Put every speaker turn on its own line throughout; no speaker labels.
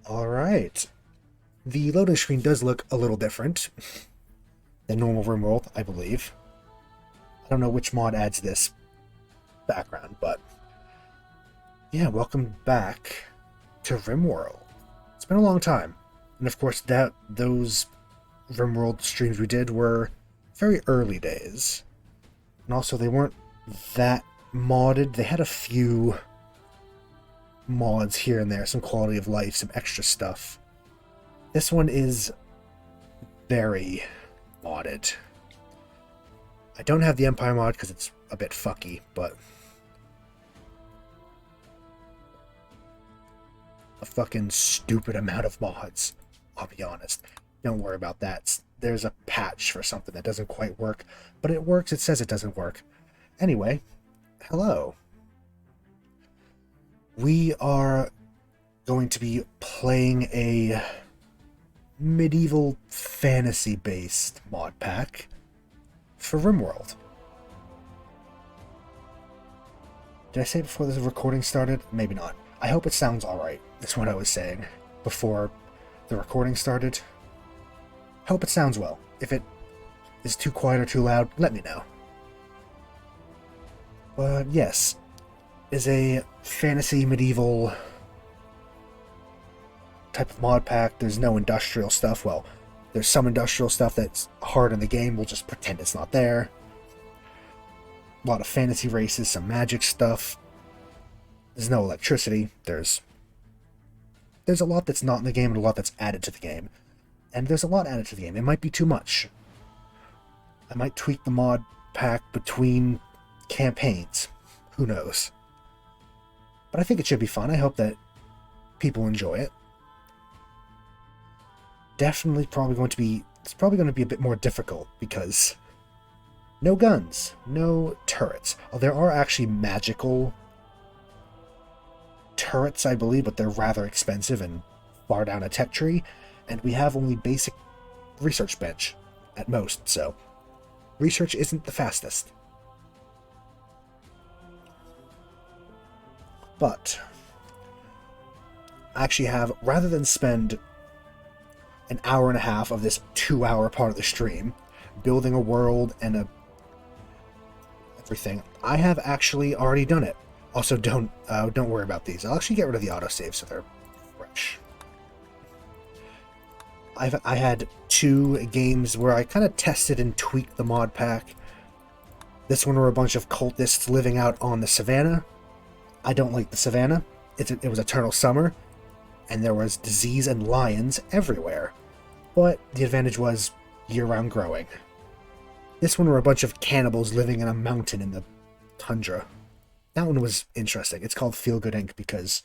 Alright. The loading screen does look a little different than normal Rimworld, I believe. I don't know which mod adds this background, but yeah, welcome back to Rimworld. It's been a long time. And of course, those Rimworld streams we did were very early days. And also, they weren't that modded. They had a few mods here and there, some quality of life, some extra stuff. This one is very modded. I don't have the Empire mod because it's a bit fucky, but a fucking stupid amount of mods, I'll be honest. Don't worry about that. There's a patch for something that doesn't quite work, but it works. It says it doesn't work. Anyway, hello. We are going to be playing a medieval fantasy-based mod pack for Rimworld. Did I say before this recording started? Maybe not. I hope it sounds alright. That's what I was saying before the recording started. Hope it sounds well. If it is too quiet or too loud, let me know. But yes, is a fantasy medieval type of mod pack. There's no industrial stuff. Well, there's some industrial stuff that's hard in the game. We'll just pretend it's not there. A lot of fantasy races, some magic stuff. There's no electricity. There's a lot that's not in the game and a lot that's added to the game. And there's a lot added to the game. It might be too much. I might tweak the mod pack between campaigns. Who knows? But I think it should be fun. I hope that people enjoy it. Definitely it's probably going to be a bit more difficult because no guns, no turrets. Oh, there are actually magical turrets, I believe, but they're rather expensive and far down a tech tree, and we have only basic research bench at most, so research isn't the fastest. But I actually have, rather than spend an hour and a half of this 2-hour part of the stream building a world and everything, I have actually already done it. Also, don't worry about these. I'll actually get rid of the autosave so they're fresh. I had 2 games where I kind of tested and tweaked the mod pack. This one were a bunch of cultists living out on the savannah. I don't like the savannah. It was eternal summer, and there was disease and lions everywhere. But the advantage was year-round growing. This one were a bunch of cannibals living in a mountain in the tundra. That one was interesting. It's called Feel Good Inc. because,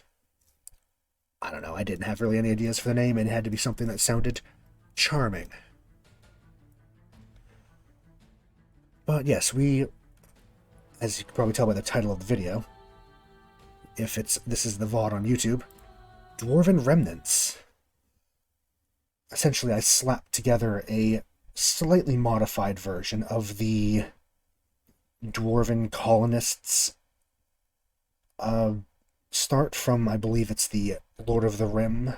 I don't know, I didn't have really any ideas for the name, and it had to be something that sounded charming. But yes, as you can probably tell by the title of the video, this is the VOD on YouTube, Dwarven Remnants. Essentially, I slapped together a slightly modified version of the Dwarven colonists. Start from, I believe it's the Lord of the Rim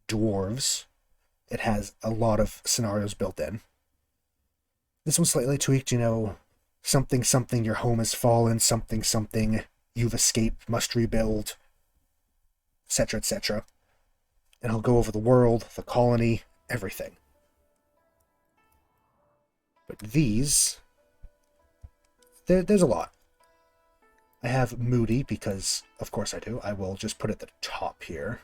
dwarves. It has a lot of scenarios built in. This one's slightly tweaked, something something your home has fallen, something something you've escaped, must rebuild, etc., etc. And I'll go over the world, the colony, everything. But these, there's a lot. I have Moody, because of course I do. I will just put it at the top here.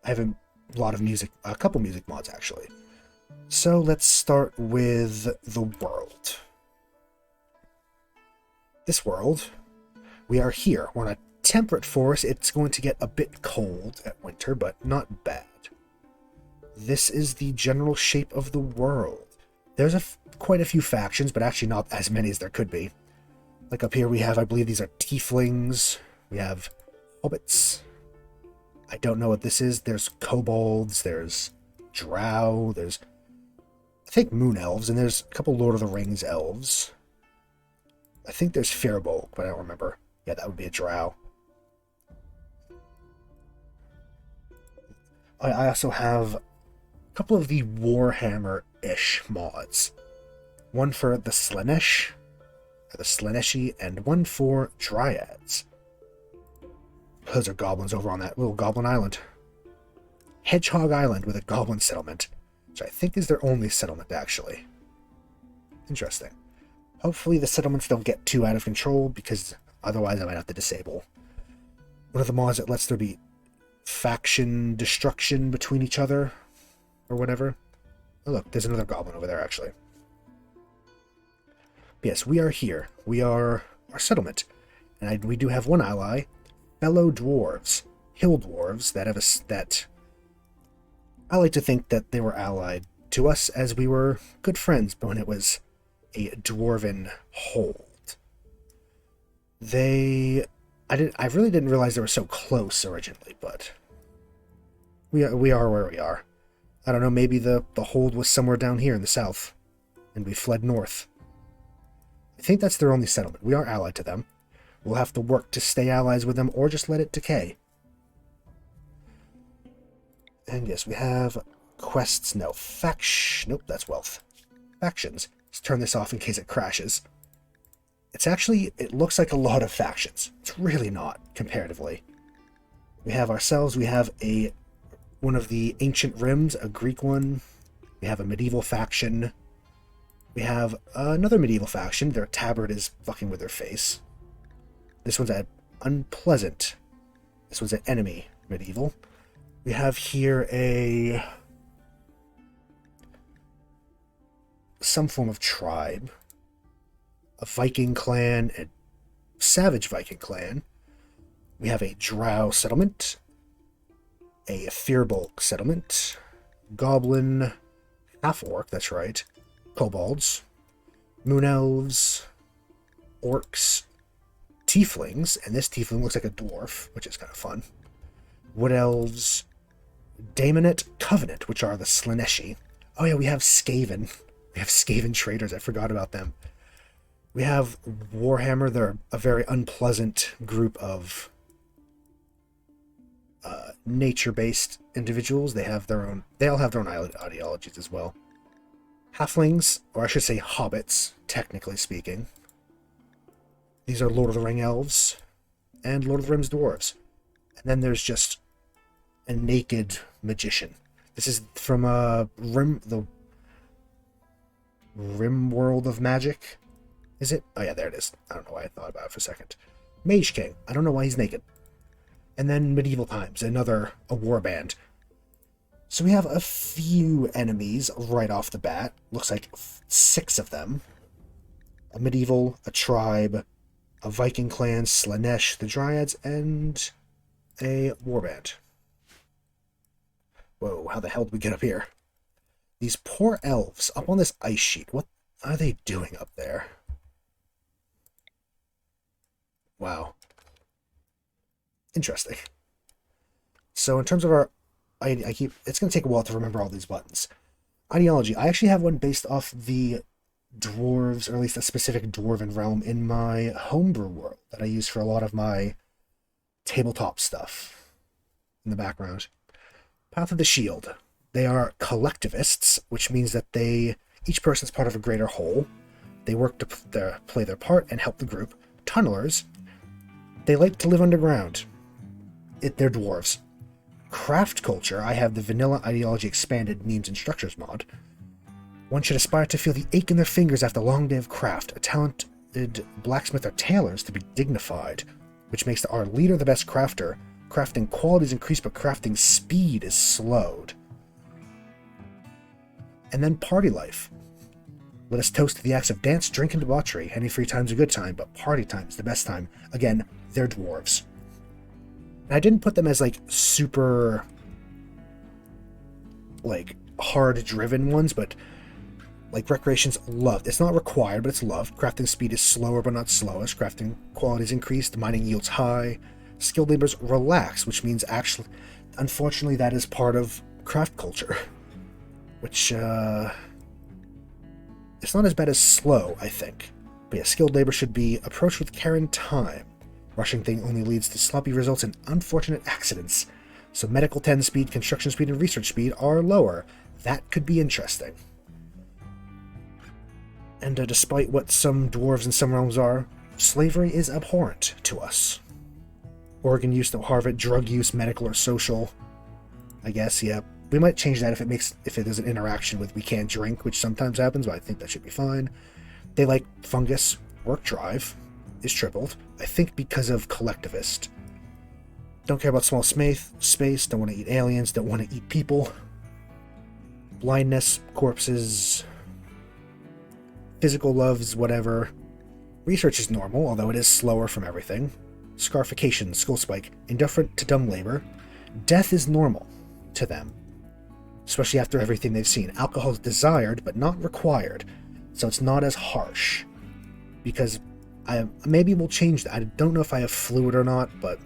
I have a couple music mods actually. So let's start with the world. This world, we are here. We're in a temperate forest. It's going to get a bit cold at winter, but not bad. This is the general shape of the world. There's quite a few factions, but actually not as many as there could be. Like up here we have, I believe these are tieflings. We have hobbits. I don't know what this is. There's kobolds, there's drow, there's, I think, moon elves, and there's a couple Lord of the Rings elves. I think there's Firbolg, but I don't remember. Yeah, that would be a drow. I also have a couple of the Warhammer-ish mods. One for the Slaanesh, or the Slaaneshi, and one for Dryads. Those are goblins over on that little goblin island. Hedgehog Island with a goblin settlement, which I think is their only settlement, actually. Interesting. Hopefully the settlements don't get too out of control, because otherwise I might have to disable one of the mods that lets there be faction destruction between each other, or whatever. Oh look, there's another goblin over there, actually. Yes, we are here. We are our settlement. And we do have one ally, fellow dwarves, hill dwarves, that I like to think that they were allied to us as we were good friends when it was a dwarven hold. I really didn't realize they were so close originally, but we are where we are. I don't know, maybe the hold was somewhere down here in the south, and we fled north. I think that's their only settlement. We are allied to them. We'll have to work to stay allies with them, or just let it decay. And yes, we have quests. No, nope, that's wealth. Factions. Let's turn this off in case it crashes. It looks like a lot of factions. It's really not, comparatively. We have ourselves, we have one of the ancient rims, a Greek one. We have a medieval faction. We have another medieval faction. Their tabard is fucking with their face. This one's an unpleasant. This one's an enemy medieval. We have here some form of tribe. A Viking clan, a savage Viking clan. We have a drow settlement. A Firbolg settlement. Goblin, half-orc, that's right. Kobolds. Moon elves. Orcs. Tieflings, and this tiefling looks like a dwarf, which is kind of fun. Wood elves. Daemonite Covenant, which are the Slaaneshi. Oh yeah, we have Skaven. We have Skaven traders, I forgot about them. We have Warhammer. They're a very unpleasant group of nature-based individuals. They all have their own ideologies as well. Halflings, or I should say hobbits, technically speaking. These are Lord of the Ring elves and Lord of the Rings dwarves. And then there's just a naked magician. This is from the Rimworld of Magic. Is it? Oh yeah, there it is. I don't know why I thought about it for a second. Mage King. I don't know why he's naked. And then Medieval Times, a warband. So we have a few enemies right off the bat. Looks like 6 of them. A medieval, a tribe, a Viking clan, Slaanesh, the Dryads, and a warband. Whoa, how the hell did we get up here? These poor elves up on this ice sheet. What are they doing up there? Wow. Interesting. So in terms of our... it's going to take a while to remember all these buttons. Ideology. I actually have one based off the dwarves, or at least a specific dwarven realm in my homebrew world that I use for a lot of my tabletop stuff in the background. Path of the Shield. They are collectivists, which means that each person's part of a greater whole. They work to play their part and help the group. Tunnelers. They like to live underground. They're dwarves. Craft culture. I have the Vanilla Ideology Expanded Memes and Structures mod. One should aspire to feel the ache in their fingers after a long day of craft. A talented blacksmith or tailor is to be dignified, which makes our leader the best crafter. Crafting quality is increased, but crafting speed is slowed. And then party life. Let us toast to the acts of dance, drink, and debauchery. Any free time's a good time, but party time is the best time. Again, they're dwarves. And I didn't put them as, super, hard-driven ones, but, recreation's loved. It's not required, but it's loved. Crafting speed is slower, but not slowest. Crafting quality is increased. Mining yields high. Skilled labor's relax, which means actually, unfortunately, that is part of craft culture. Which, it's not as bad as slow, I think. But yeah, skilled labor should be approached with care and time. Rushing thing only leads to sloppy results and unfortunate accidents. So medical 10 speed, construction speed, and research speed are lower. That could be interesting. And despite what some dwarves in some realms are, slavery is abhorrent to us. Organ use, no harvest, drug use, medical or social. I guess, yeah. We might change that if it is an interaction with we can't drink, which sometimes happens, but I think that should be fine. They like fungus. Work drive is tripled. I think because of collectivist. Don't care about small space, don't want to eat aliens, don't want to eat people. Blindness, corpses, physical loves, whatever. Research is normal, although it is slower from everything. Scarification, skull spike, indifferent to dumb labor. Death is normal to them, especially after everything they've seen. Alcohol is desired, but not required, so it's not as harsh. Because maybe we'll change that. I don't know if I have fluid or not, but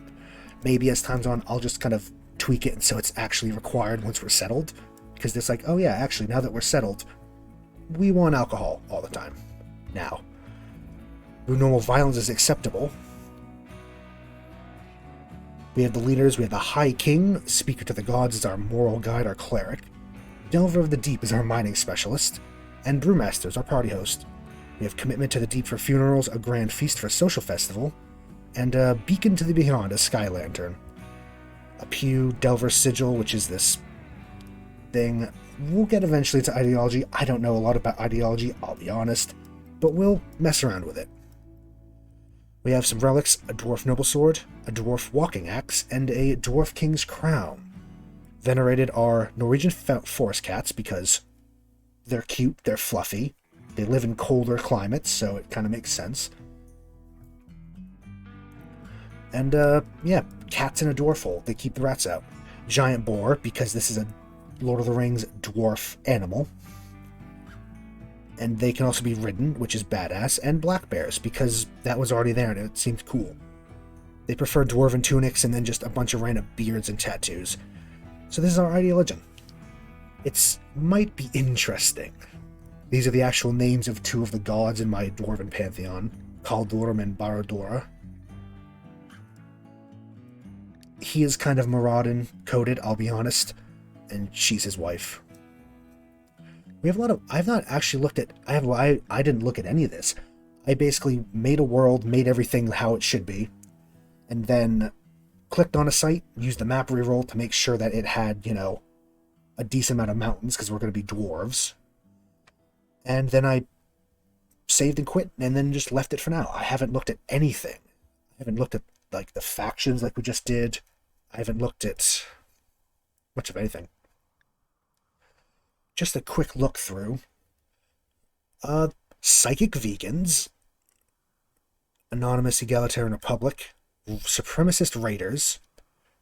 maybe as time's on, I'll just kind of tweak it and so it's actually required once we're settled. Because it's like, oh yeah, actually, now that we're settled, we want alcohol all the time. Now, normal violence is acceptable. We have the leaders, we have the High King, Speaker to the Gods is our moral guide, our cleric. Delver of the Deep is our mining specialist. And Brewmaster is our party host. We have Commitment to the Deep for funerals, a grand feast for a social festival, and a Beacon to the Beyond, a sky lantern. A Pew, Delver's Sigil, which is this thing. We'll get eventually to ideology. I don't know a lot about ideology, I'll be honest, but we'll mess around with it. We have some relics, a dwarf noble sword, a dwarf walking axe, and a dwarf king's crown. Venerated are Norwegian forest cats because they're cute, they're fluffy, they live in colder climates, so it kind of makes sense. And, yeah, cats in a dwarf hole, they keep the rats out. Giant boar, because this is a Lord of the Rings dwarf animal. And they can also be ridden, which is badass, and black bears, because that was already there and it seemed cool. They prefer dwarven tunics and then just a bunch of random beards and tattoos. So this is our ideology. It might be interesting. These are the actual names of two of the gods in my dwarven pantheon, Kaldorm and Barodora. He is kind of Moradin coded, I'll be honest, and she's his wife. We have a lot of... I've not actually looked at... I didn't look at any of this. I basically made a world, made everything how it should be, and then clicked on a site, used the map reroll to make sure that it had, you know, a decent amount of mountains, because we're going to be dwarves. And then I saved and quit, and then just left it for now. I haven't looked at anything. I haven't looked at, like, the factions like we just did. I haven't looked at much of anything. Just a quick look through. Psychic Vegans, Anonymous Egalitarian Republic, Supremacist Raiders,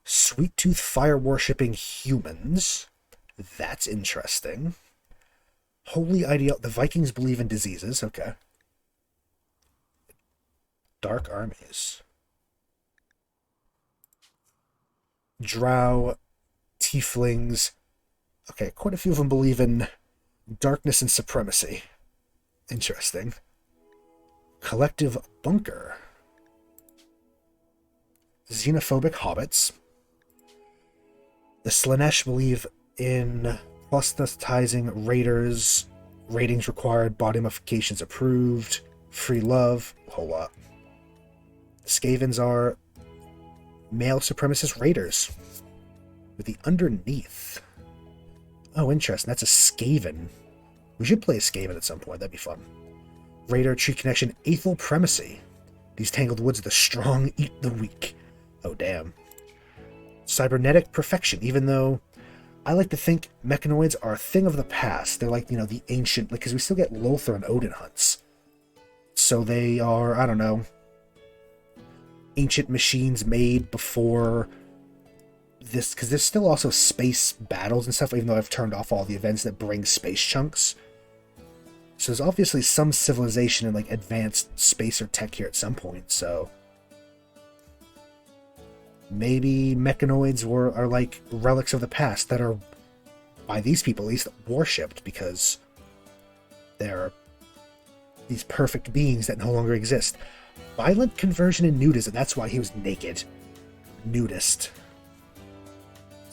Sweet Tooth Fire-worshipping Humans. That's interesting. Holy Ideal... The Vikings believe in diseases. Okay. Dark Armies. Drow, Tieflings... Okay, quite a few of them believe in darkness and supremacy. Interesting. Collective Bunker. Xenophobic Hobbits. The Slanesh believe in proselytizing raiders. Ratings required, body modifications approved. Free love, a whole lot. The Skavens are male supremacist raiders. With the underneath... Oh, interesting. That's a Skaven. We should play a Skaven at some point. That'd be fun. Raider, Tree Connection, Aethel Primacy. These tangled woods of the strong eat the weak. Oh, damn. Cybernetic Perfection. Even though I like to think mechanoids are a thing of the past. They're like, you know, the ancient... Because we still get Lothar and Odin hunts. So they are, I don't know, ancient machines made before... this, because there's still also space battles and stuff, even though I've turned off all the events that bring space chunks. So there's obviously some civilization and like advanced space or tech here at some point, so maybe mechanoids are like relics of the past that are, by these people at least, worshipped because they're these perfect beings that no longer exist. Violent conversion and nudism, that's why he was naked. Nudist.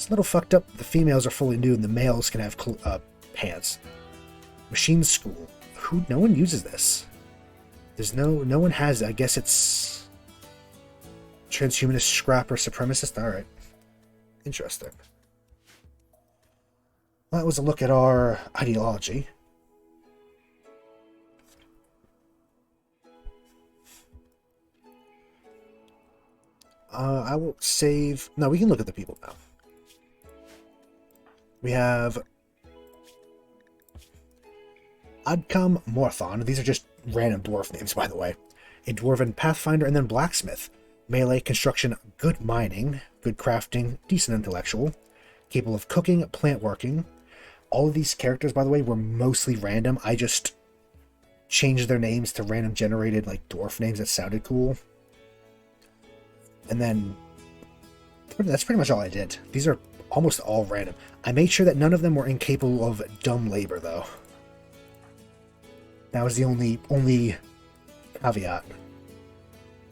It's a little fucked up. The females are fully nude and the males can have pants. Machine school. No one uses this. There's no one has it. I guess it's transhumanist, scrapper, supremacist. Alright. Interesting. Well, that was a look at our ideology. I will save... No, we can look at the people now. We have Adkam Morthon. These are just random dwarf names, by the way. A Dwarven Pathfinder, and then Blacksmith. Melee, construction, good mining, good crafting, decent intellectual, capable of cooking, plant working. All of these characters, by the way, were mostly random. I just changed their names to random generated, like, dwarf names that sounded cool. And then that's pretty much all I did. These are almost all random. I made sure that none of them were incapable of dumb labor, though. That was the only caveat.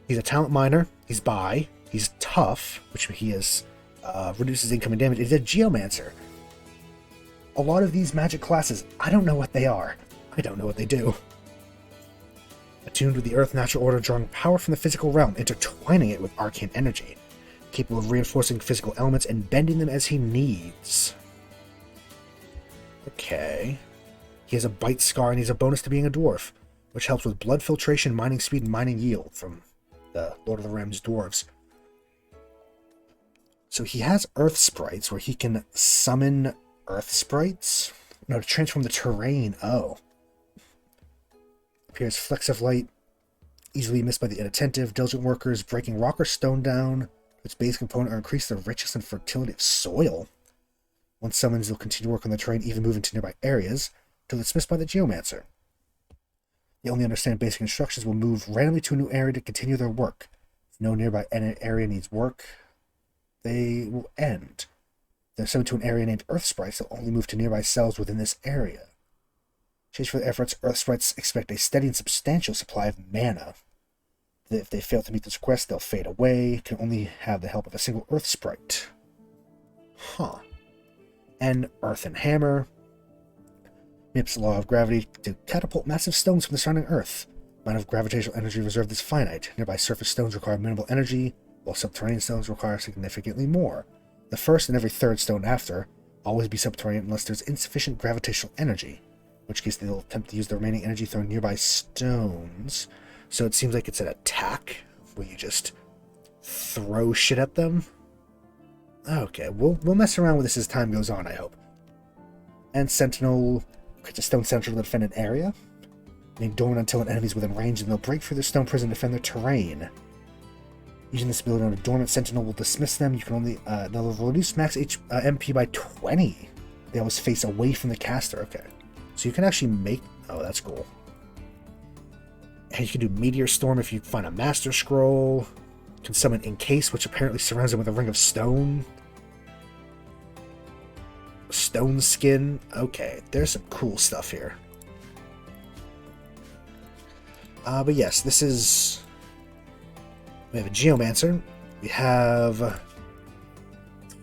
He's a talent miner. He's bi. He's tough, which he is. Reduces incoming damage. He's a geomancer. A lot of these magic classes, I don't know what they are. I don't know what they do. Attuned with the earth natural order, drawing power from the physical realm, intertwining it with arcane energy. Capable of reinforcing physical elements and bending them as he needs. Okay. He has a bite scar and he's a bonus to being a dwarf, which helps with blood filtration, mining speed, and mining yield from the Lord of the Rings dwarves. So he has earth sprites where he can summon earth sprites? No, to transform the terrain. Oh. Appears flecks of light, easily missed by the inattentive, diligent workers, breaking rock or stone down. Its base component are increase the richness and fertility of soil. Once summoned, they'll continue to work on the terrain, even moving to nearby areas, until it's missed by the geomancer. They only understand basic instructions, will move randomly to a new area to continue their work. If no nearby area needs work, they will end. If they're summoned to an area named Earth Sprites, they'll only move to nearby cells within this area. Change for the efforts, Earth Sprites expect a steady and substantial supply of mana. If they fail to meet this request, they'll fade away, can only have the help of a single Earth Sprite. Huh. And Earthen Hammer. Mips law of gravity to catapult massive stones from the surrounding Earth. Amount of gravitational energy reserved is finite. Nearby surface stones require minimal energy, while subterranean stones require significantly more. The first and every third stone after always be subterranean unless there's insufficient gravitational energy, in which case they'll attempt to use the remaining energy throwing nearby stones. So it seems like it's an attack, where you just throw shit at them. Okay, we'll mess around with this as time goes on, I hope. And Sentinel creates a stone sentinel to defend an area. Being dormant until an enemy's within range, and they'll break through the stone prison and defend their terrain. Using this ability on a dormant sentinel will dismiss them. You can only they'll reduce max MP by 20. They always face away from the caster. Okay, so you can actually make. Oh, that's cool. And you can do Meteor Storm if you find a Master Scroll. You can summon Encase, which apparently surrounds them with a ring of stone. Stone Skin. Okay, there's some cool stuff here. But yes, this is... We have a Geomancer. We have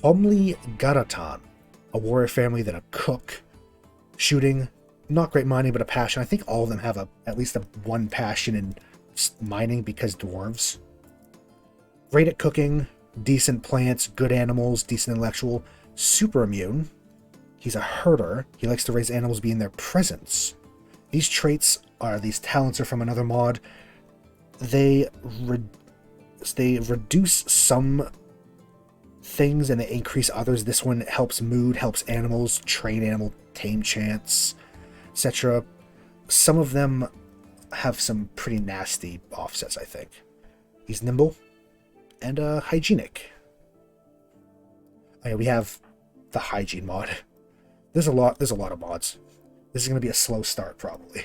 Omli Garatan, a warrior family, then a cook. Shooting, not great mining, but a passion. I think all of them have at least one passion in mining because dwarves. Great at cooking, decent plants, good animals, decent intellectual, super immune. He's a herder. He likes to raise animals, be in their presence. These talents are from another mod. They reduce some things and they increase others. This one helps mood, helps animals, train animal, tame chance, etc. Some of them have some pretty nasty offsets, I think. He's nimble and hygienic. Oh yeah, we have the hygiene mod. There's a lot of mods. This is going to be a slow start, probably.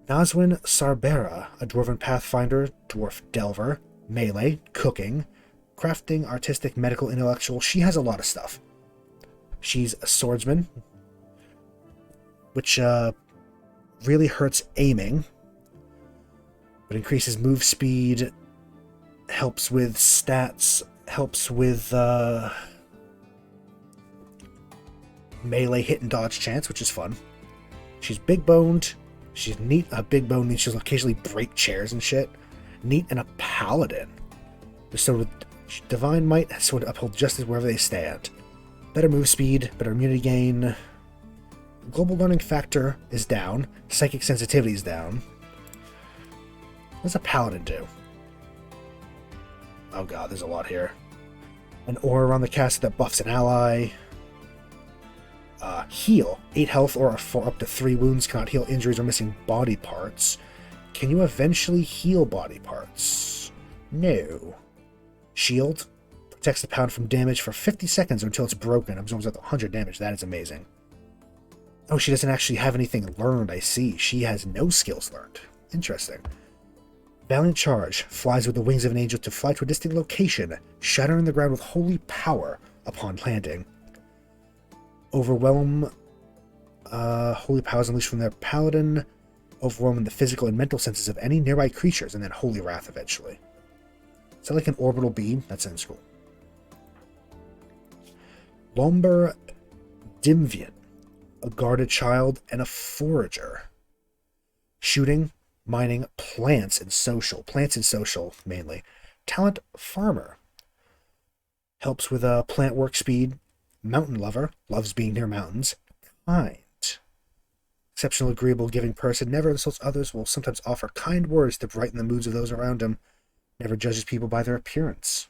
Nazwin Sarbera, a Dwarven Pathfinder, Dwarf Delver, Melee, Cooking, Crafting, Artistic, Medical, Intellectual. She has a lot of stuff. She's a Swordsman, which really hurts aiming, but increases move speed, helps with stats, helps with melee hit and dodge chance, which is fun. She's big boned. She's neat. Big bone means she'll occasionally break chairs and shit. Neat and a paladin. Bestowed with divine might, so to uphold justice wherever they stand. Better move speed, better immunity gain. Global learning factor is down. Psychic sensitivity is down. What does a paladin do? Oh god, there's a lot here. An aura around the caster that buffs an ally. Heal. 8 health or for up to 3 wounds. Cannot heal injuries or missing body parts. Can you eventually heal body parts? No. Shield. Protects the paladin from damage for 50 seconds or until it's broken. Absorbs up to 100 damage. That is amazing. Oh, she doesn't actually have anything learned, I see. She has no skills learned. Interesting. Valiant Charge. Flies with the wings of an angel to fly to a distant location, shattering the ground with holy power upon landing. Overwhelm. Holy powers unleashed from their paladin. Overwhelming the physical and mental senses of any nearby creatures, and then Holy Wrath eventually. Is that like an orbital beam? That sounds cool. Lomber Dimvian. A guarded child and a forager. Shooting, mining, plants, and social. Plants and social, mainly. Talent, farmer. Helps with plant work speed. Mountain lover. Loves being near mountains. Kind. Exceptional, agreeable, giving person. Never insults others. Will sometimes offer kind words to brighten the moods of those around him. Never judges people by their appearance.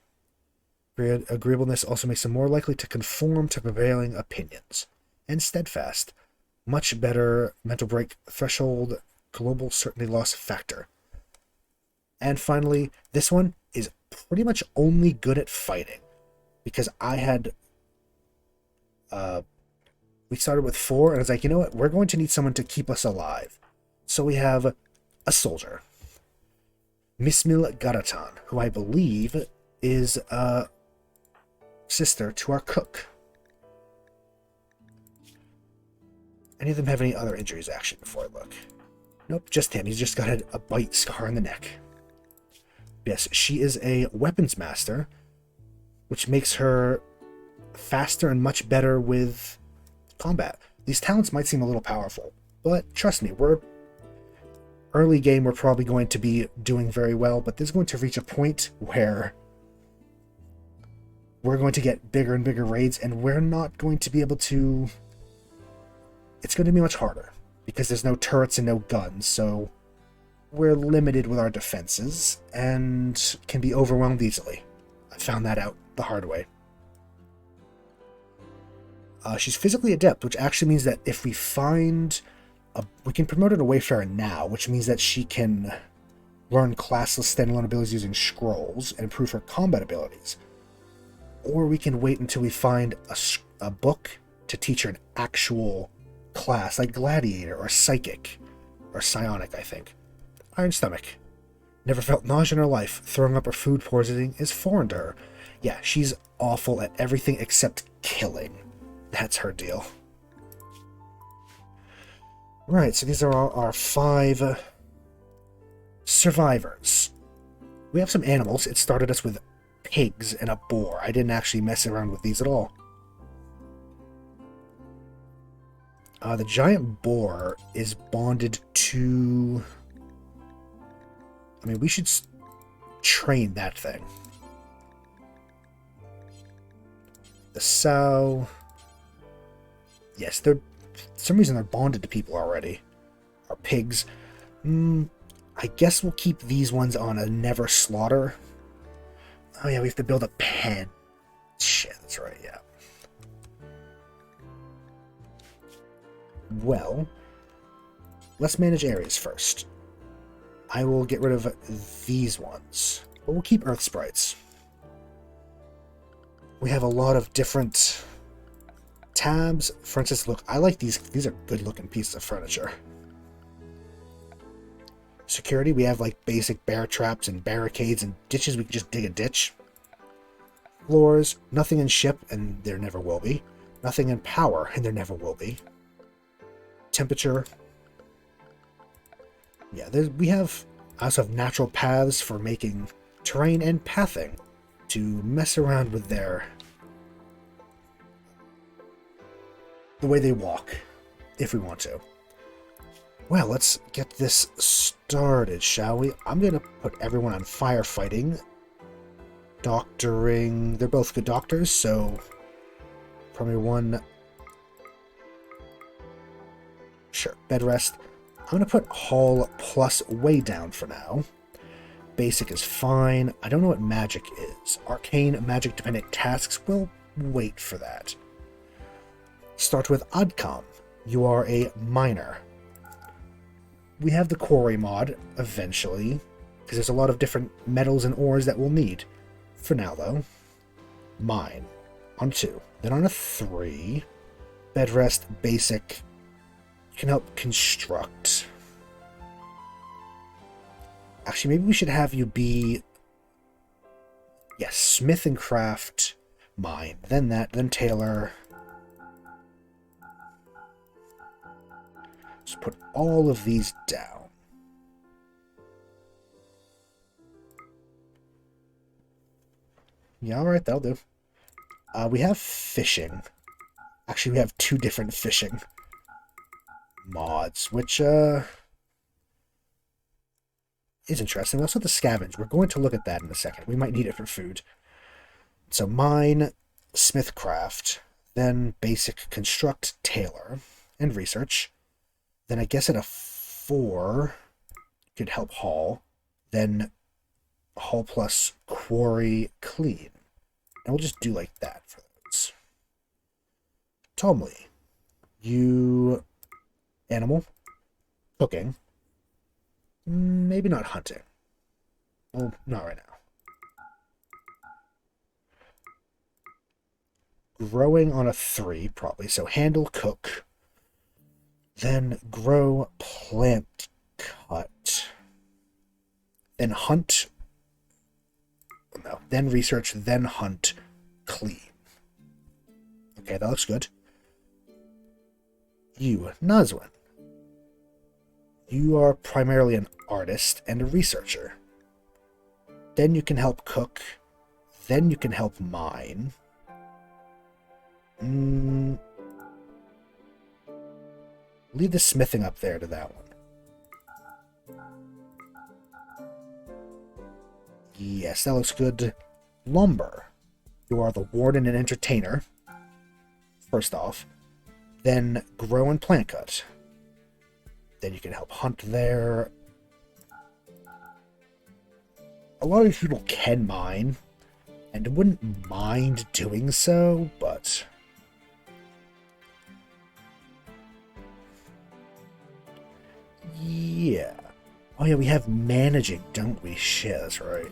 Agreeableness also makes them more likely to conform to prevailing opinions. And steadfast. Much better mental break threshold. Global certainty loss factor. And finally, this one is pretty much only good at fighting. Because I had... we started with 4, and I was like, you know what? We're going to need someone to keep us alive. So we have a soldier. Mismil Garatan, who I believe is a sister to our cook. Any of them have any other injuries, actually, before I look? Nope, just him. He's just got a bite scar on the neck. Yes, she is a weapons master, which makes her faster and much better with combat. These talents might seem a little powerful, but trust me, early game, we're probably going to be doing very well, but this is going to reach a point where we're going to get bigger and bigger raids, and we're not going to be able to... It's going to be much harder, because there's no turrets and no guns, so we're limited with our defenses, and can be overwhelmed easily. I found that out the hard way. She's physically adept, which actually means that if we find... we can promote her to Wayfarer now, which means that she can learn classless standalone abilities using scrolls and improve her combat abilities. Or we can wait until we find a book to teach her an actual class, like Gladiator or Psychic, or Psionic, I think. Iron Stomach. Never felt nausea in her life. Throwing up or food poisoning is foreign to her. Yeah, she's awful at everything except killing. That's her deal. Right, so these are our 5 survivors. We have some animals. It started us with pigs and a boar. I didn't actually mess around with these at all. The giant boar is bonded to... I mean, we should train that thing. The sow... Yes, for some reason they're bonded to people already. Our pigs. I guess we'll keep these ones on a never slaughter. Oh yeah, we have to build a pen. Shit, that's right, yeah. Well, let's manage areas first. I will get rid of these ones, but we'll keep Earth Sprites. We have a lot of different tabs. For instance, look, I like these. These are good-looking pieces of furniture. Security, we have like basic bear traps and barricades and ditches. We can just dig a ditch. Floors, nothing in ship, and there never will be. Nothing in power, and there never will be. Temperature. Yeah, we have... I also have natural paths for making terrain and pathing to mess around with their the way they walk, if we want to. Well, let's get this started, shall we? I'm going to put everyone on firefighting. Doctoring. They're both good doctors, so probably one. Sure, bed rest. I'm going to put Hall plus way down for now. Basic is fine. I don't know what magic is. Arcane, magic-dependent tasks will wait for that. Start with Adcom. You are a miner. We have the quarry mod, eventually, because there's a lot of different metals and ores that we'll need. For now, though. Mine. On 2. Then on a 3. Bed rest, basic. You can help construct. Actually, maybe we should have you be... Yes, smith and craft, mine. Then that, then tailor. Just put all of these down. Yeah, alright, that'll do. We have fishing. Actually, we have 2 different fishing mods, which, is interesting. We also have the scavenge. We're going to look at that in a second. We might need it for food. So mine, smithcraft, then basic construct, tailor, and research. Then I guess at a 4, you could help haul. Then haul plus quarry clean. And we'll just do like that for those. Tomley, you animal, cooking. Maybe not hunting. Well, not right now. Growing on a 3, probably. So handle, cook. Then grow, plant, cut. Then hunt. No. Then research, then hunt, clean. Okay, that looks good. You, Nazwin. You are primarily an artist and a researcher. Then you can help cook. Then you can help mine. Leave the smithing up there to that one. Yes, that looks good. Lumber. You are the warden and entertainer. First off. Then grow and plant cut. Then you can help hunt there. A lot of these people can mine, and wouldn't mind doing so, but... yeah. Oh yeah, we have managing, don't we? Shit, that's right.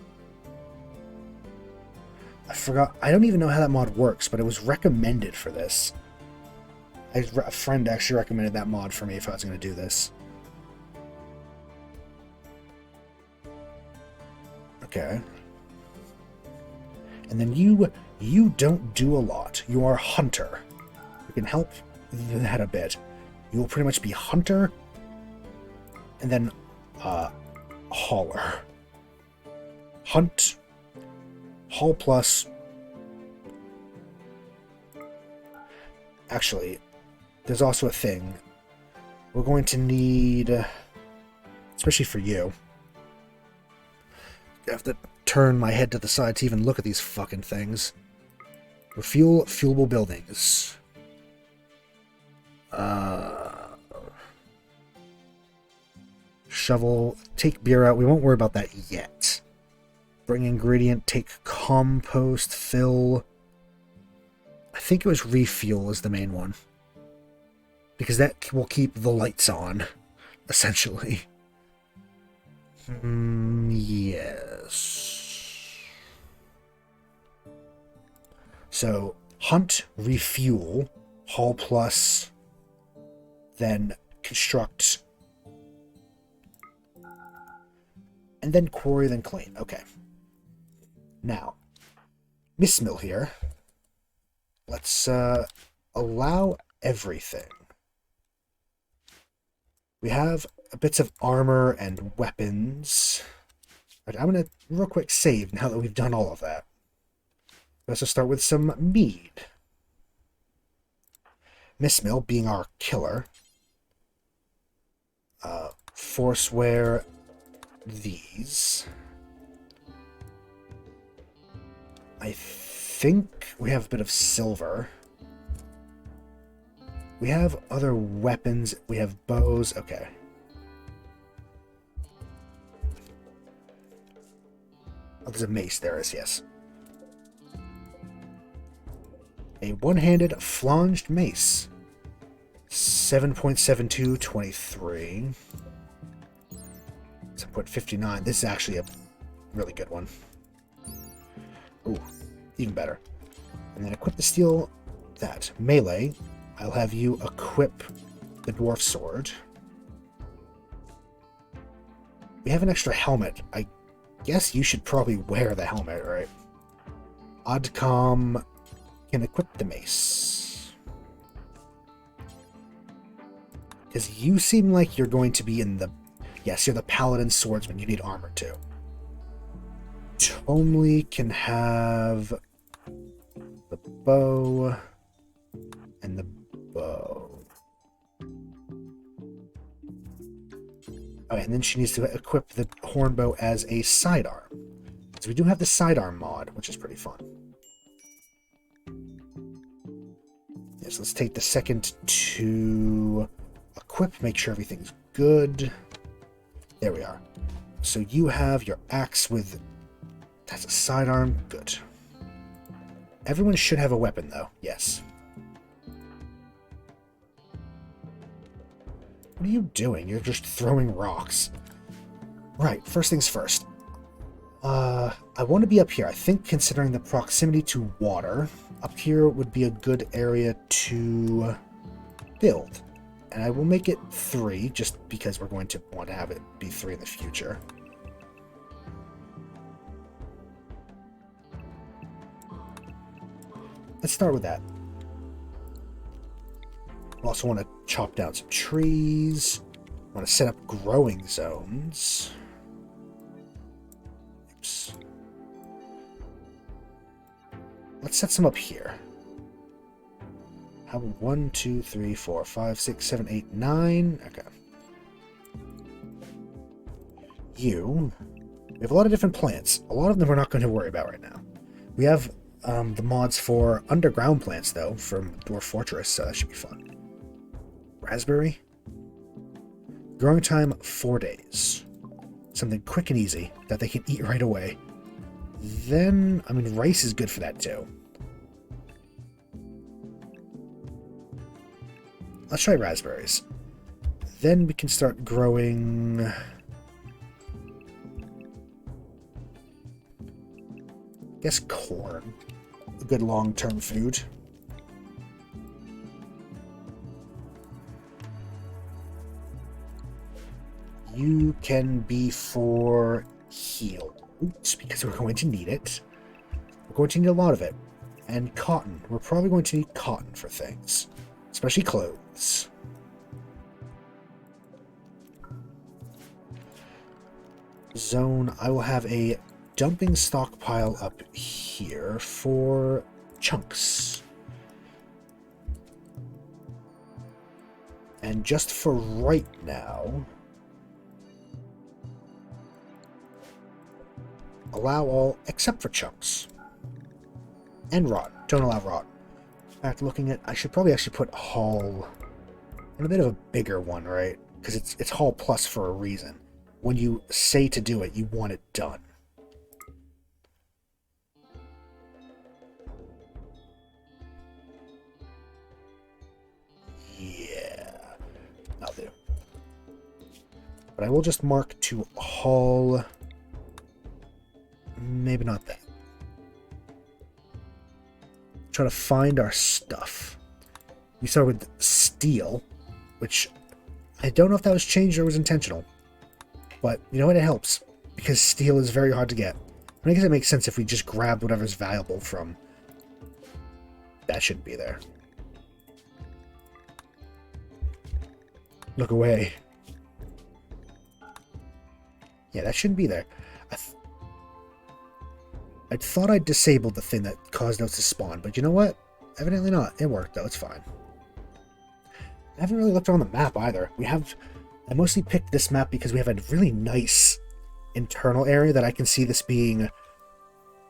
I forgot. I don't even know how that mod works, but it was recommended for this. A friend actually recommended that mod for me if I was going to do this. Okay. And then you don't do a lot. You are hunter. You can help that a bit. You will pretty much be hunter and then hauler. Hunt, haul plus. Actually, there's also a thing. We're going to need, especially for you, I have to turn my head to the side to even look at these fucking things. Fuelable buildings. Shovel, take beer out. We won't worry about that yet. Bring ingredient, take compost, fill. I think it was refuel is the main one. Because that will keep the lights on, essentially. Yes. So, hunt, refuel, haul plus, then construct, and then quarry, then clean. Okay. Now, Miss Mill here. Let's allow everything. We have bits of armor and weapons. But I'm going to real quick save now that we've done all of that. Let's just start with some mead. Mistmill being our killer. Forswear these. I think we have a bit of silver. We have other weapons. We have bows. Okay. Oh, there's a mace. There is, yes. A one-handed flanged mace. 7.72, 23. 7.59. This is actually a really good one. Ooh, even better. And then equip the steel that. Melee. I'll have you equip the dwarf sword. We have an extra helmet. I guess you should probably wear the helmet, right? Oddcom can equip the mace. Because you seem like you're going to be in the... Yes, you're the paladin swordsman. You need armor too. Tomley can have the bow and the bow. Okay, and then she needs to equip the hornbow as a sidearm. So we do have the sidearm mod, which is pretty fun. Yes, let's take the second to equip, make sure everything's good. There we are. So you have your axe with... That's a sidearm. Good. Everyone should have a weapon, though. Yes. What are you doing? You're just throwing rocks. Right, first things first. I want to be up here. I think considering the proximity to water, up here would be a good area to build. And I will make it 3, just because we're going to want to have it be 3 in the future. Let's start with that. I also want to chop down some trees. I want to set up growing zones. Oops. Let's set some up here. How about 1, 2, 3, 4, 5, 6, 7, 8, 9? Okay. We have a lot of different plants. A lot of them we're not going to worry about right now. We have the mods for underground plants, though, from Dwarf Fortress, so that should be fun. Raspberry. Growing time, 4 days. Something quick and easy that they can eat right away. Then, I mean, rice is good for that, too. Let's try raspberries. Then we can start growing... I guess corn. A good long-term food. You can be for heal. Oops, because we're going to need it. We're going to need a lot of it. And cotton. We're probably going to need cotton for things. Especially clothes. Zone. I will have a dumping stockpile up here for chunks. And just for right now, allow all except for chunks. And rot. Don't allow rot. In fact, looking at... I should probably actually put Hall on a bit of a bigger one, right? Because it's Hall Plus for a reason. When you say to do it, you want it done. Yeah. I'll do. But I will just mark to Hall... Maybe not that. Try to find our stuff. We start with steel, which I don't know if that was changed or was intentional. But you know what? It helps. Because steel is very hard to get. I guess it makes sense if we just grabbed whatever's valuable from... That shouldn't be there. Look away. Yeah, that shouldn't be there. I thought I disabled the thing that caused those to spawn, but you know what? Evidently not. It worked, though. It's fine. I haven't really looked on the map either. I mostly picked this map because we have a really nice internal area that I can see this being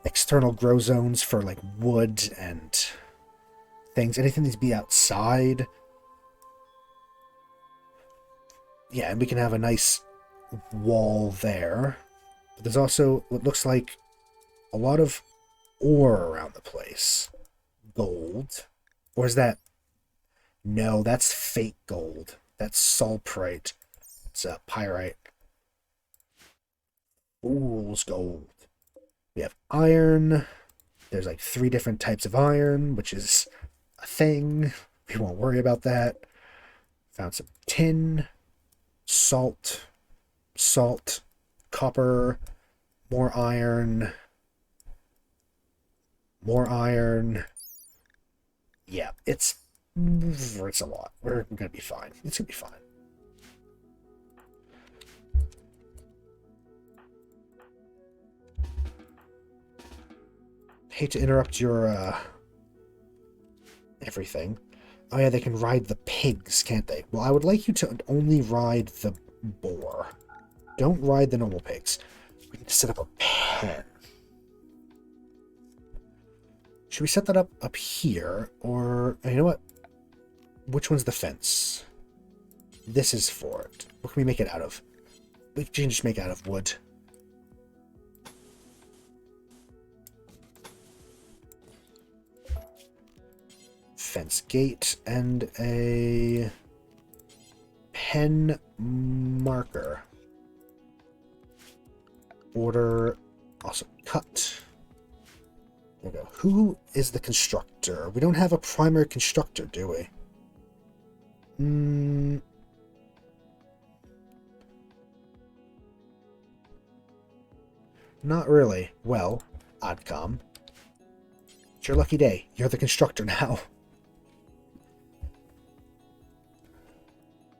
external grow zones for like wood and things. Anything needs to be outside. Yeah, and we can have a nice wall there. But there's also what looks like a lot of ore around the place. Gold. Or is that... No, that's fake gold. That's sulfurite. It's pyrite. Fool's gold. We have iron. There's like 3 different types of iron, which is a thing. We won't worry about that. Found some tin, salt, copper, more iron. Yeah, it's a lot. We're gonna be fine. It's gonna be fine. Hate to interrupt your everything. Oh yeah, they can ride the pigs, can't they? Well, I would like you to only ride the boar. Don't ride the normal pigs. We need to set up a pen. Should we set that up here? Or, you know what? Which one's the fence? This is for it. What can we make it out of? We can just make it out of wood. Fence gate and a pen marker. Border also cut. There we go. Who is the constructor? We don't have a primary constructor, do we? Not really. Well, Oddcom. It's your lucky day. You're the constructor now.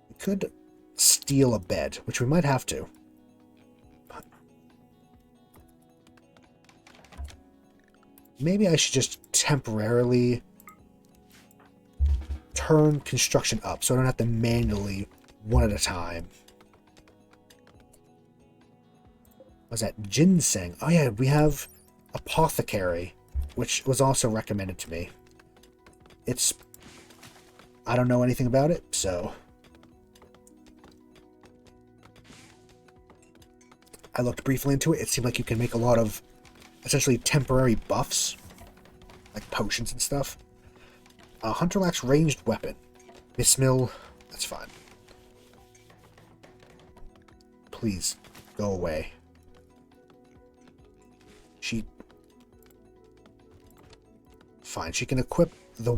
We could steal a bed, which we might have to. But maybe I should just temporarily turn construction up so I don't have to manually, one at a time. What's that? Ginseng. Oh yeah, we have Apothecary, which was also recommended to me. It's... I don't know anything about it, so... I looked briefly into it. It seemed like you can make a lot of essentially temporary buffs, like potions and stuff. Hunter lacks ranged weapon. Miss Mill, that's fine. Please, go away. Fine, she can equip the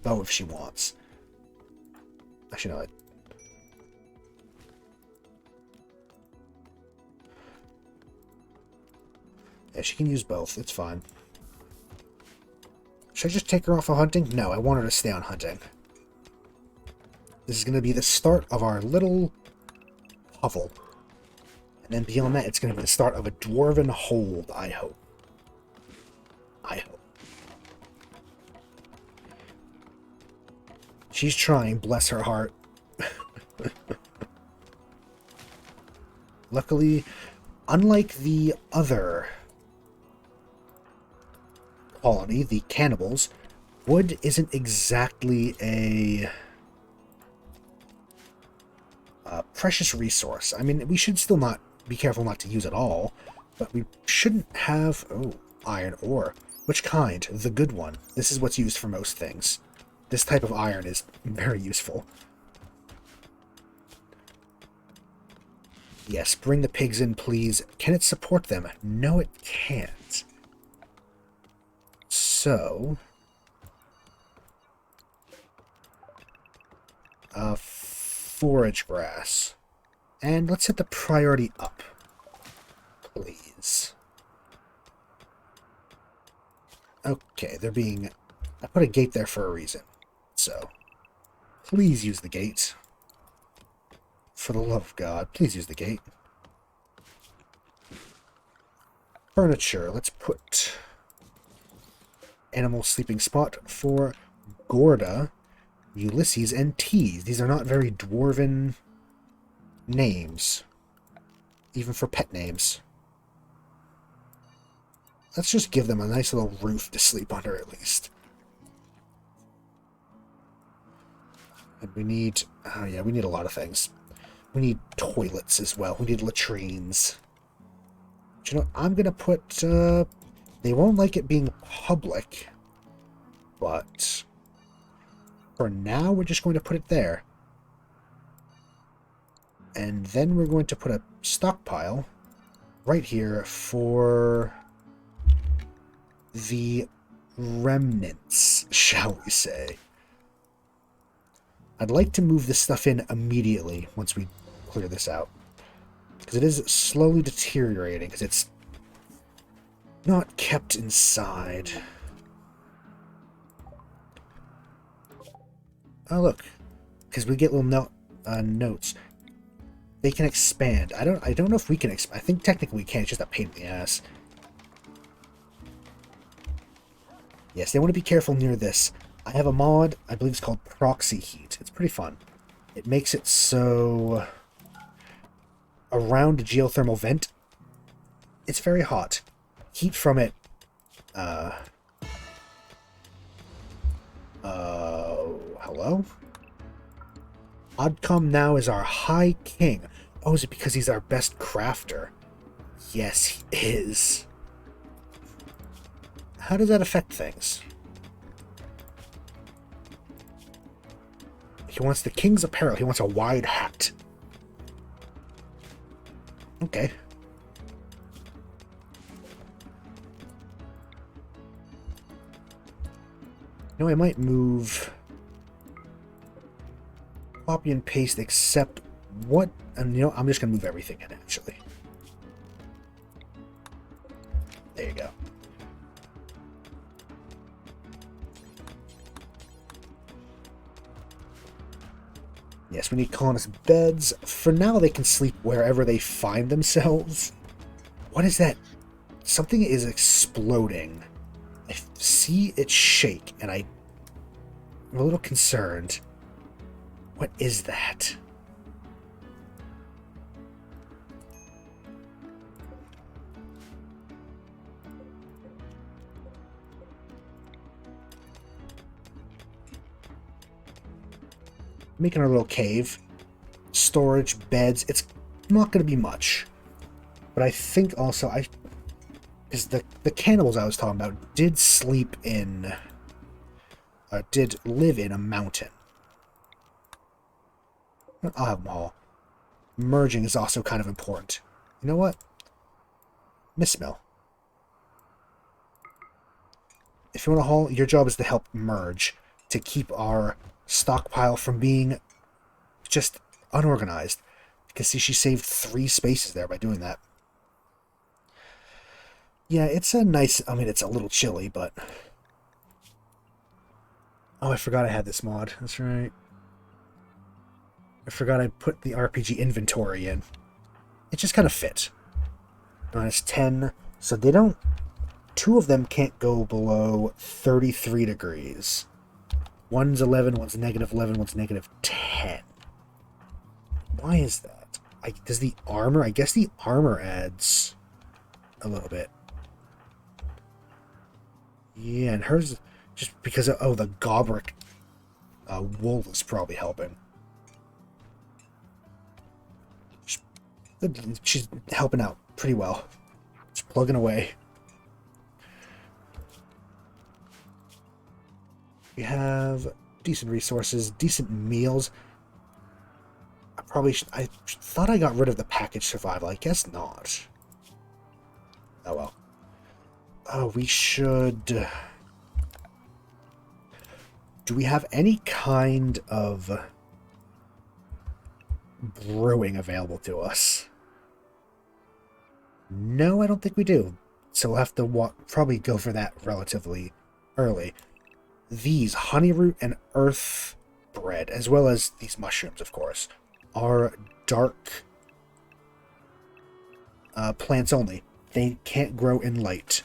bow if she wants. Actually, no. Yeah, she can use both. It's fine. Should I just take her off of hunting? No, I want her to stay on hunting. This is going to be the start of our little hovel. And then beyond that, it's going to be the start of a Dwarven hold, I hope. I hope. She's trying, bless her heart. Luckily, unlike the other colony, the cannibals, wood isn't exactly a precious resource. I mean, we should still not be careful not to use it all, but we shouldn't have... Oh, iron ore. Which kind? The good one. This is what's used for most things. This type of iron is very useful. Yes, bring the pigs in, please. Can it support them? No, it can't. So... forage grass. And let's set the priority up, please. Okay, they're being... I put a gate there for a reason. So, please use the gate. For the love of God, please use the gate. Furniture. Let's put animal sleeping spot for Gorda. Ulysses and Tees. These are not very dwarven names, even for pet names. Let's just give them a nice little roof to sleep under at least. And we need... oh yeah, we need a lot of things. We need toilets as well. We need latrines. But you know what? I'm going to put... they won't like it being public. But... for now, we're just going to put it there. And then we're going to put a stockpile right here for the remnants, shall we say. I'd like to move this stuff in immediately once we clear this out. Because it is slowly deteriorating, because it's not kept inside. Oh, look. Because we get little notes. They can expand. I don't know if we can expand. I think technically we can. It's just a pain in the ass. Yes, they want to be careful near this. I have a mod, I believe it's called Proxy Heat. It's pretty fun. It makes it so around a geothermal vent, it's very hot. Heat from it, hello? Oddcom now is our High King. Oh, is it because he's our best crafter? Yes, he is. How does that affect things? He wants the king's apparel. He wants a wide hat. Okay. You know, I might move... copy and paste, except what... and you know, I'm just going to move everything in, actually. There you go. Yes, we need colonist beds. For now, they can sleep wherever they find themselves. What is that? Something is exploding. I see it shake, and I'm a little concerned. What is that? Making our little cave. Storage, beds. It's not going to be much. But I think also, because the cannibals I was talking about did sleep in... did live in a mountain. I'll have them all. Merging is also kind of important. You know what? Mistmill. If you want to haul, your job is to help merge. To keep our stockpile from being just unorganized. You can see she saved 3 spaces there by doing that. Yeah, it's a nice... I mean, it's a little chilly, but... oh, I forgot I had this mod. That's right. I forgot I put the RPG inventory in. It just kind of fit. -10. So they don't... 2 of them can't go below 33 degrees. One's 11, one's -11, one's -10. Why is that? Does the armor... I guess the armor adds a little bit. Yeah, and hers... just because of... oh, the Gobrick wool is probably helping. She's helping out pretty well. Just plugging away. We have decent resources, decent meals. I probably should... I thought I got rid of the package survival. I guess not. Oh well. Oh, we should... do we have any kind of brewing available to us? No, I don't think we do. So we'll have to probably go for that relatively early. These honey root and earth bread, as well as these mushrooms, of course, are dark plants only. They can't grow in light,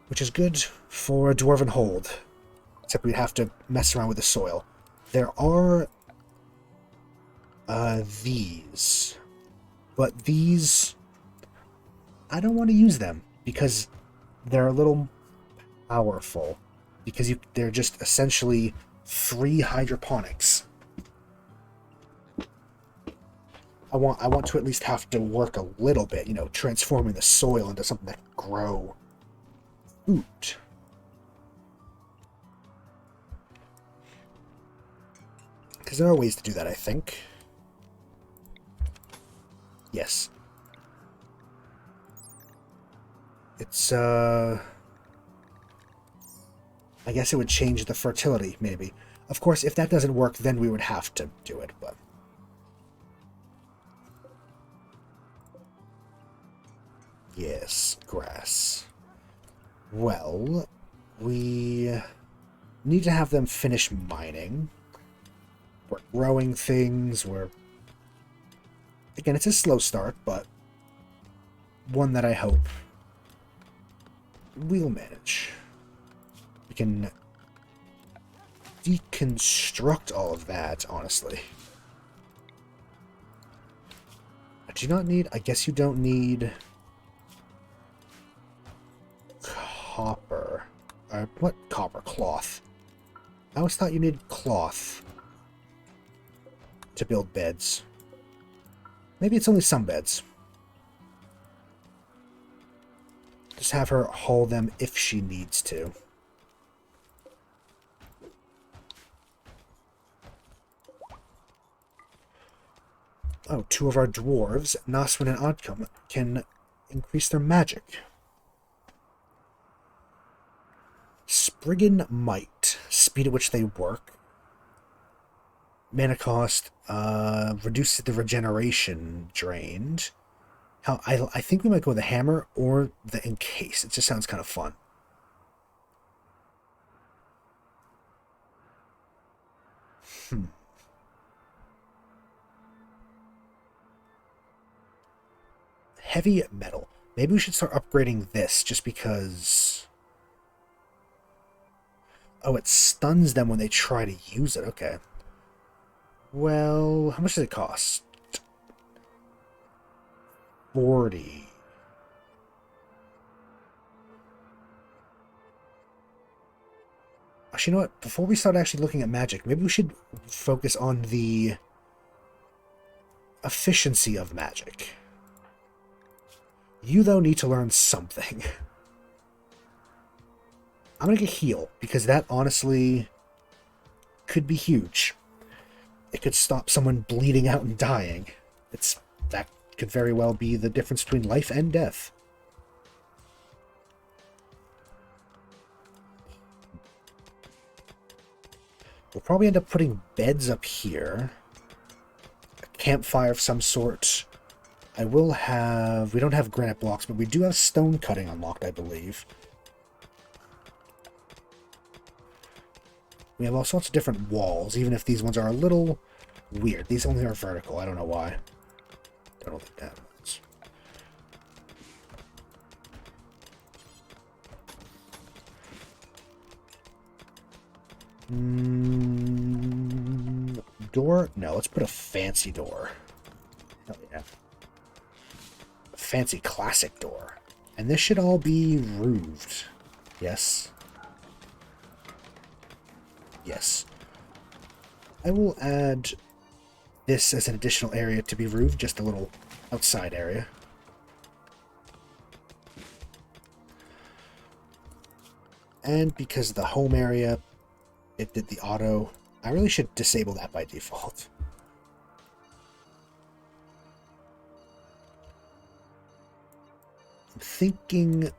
which is good for a dwarven hold. Except we'd have to mess around with the soil. There are these, but these, I don't want to use them because they're a little powerful, because they're just essentially 3 hydroponics. I want to at least have to work a little bit, you know, transforming the soil into something that can grow food. Because there are ways to do that, I think. Yes. It's, I guess it would change the fertility, maybe. Of course, if that doesn't work, then we would have to do it, but... Yes, grass. Well, we need to have them finish mining. We're growing things, Again, it's a slow start, but one that I hope we'll manage. We can deconstruct all of that, honestly. Do you not need... I guess you don't need... copper. What copper? Cloth. I always thought you needed cloth to build beds. Maybe it's only some beds. Just have her haul them if she needs to. Oh, 2 of our dwarves, Naswin and Oddcombe, can increase their magic. Spriggan Might, speed at which they work. Mana cost, reduces the regeneration drained. I think we might go with the hammer or the encase. It just sounds kind of fun. Heavy metal. Maybe we should start upgrading this just because... Oh, it stuns them when they try to use it. Okay. Well, how much does it cost? 40. Actually, you know what? Before we start actually looking at magic, maybe we should focus on the efficiency of magic. You, though, need to learn something. I'm going to get heal, because that, honestly, could be huge. It could stop someone bleeding out and dying. That could very well be the difference between life and death. We'll probably end up putting beds up here. A campfire of some sort. We don't have granite blocks, but we do have stone cutting unlocked, I believe. We have all sorts of different walls, even if these ones are a little weird. These only are vertical. I don't know why. I don't think that ones. Door? No, let's put a fancy door. Oh, yeah. A fancy classic door. And this should all be roofed. Yes. Yes. I will add this as an additional area to be roofed, just a little outside area. And because of the home area, it did the auto. I really should disable that by default. I'm thinking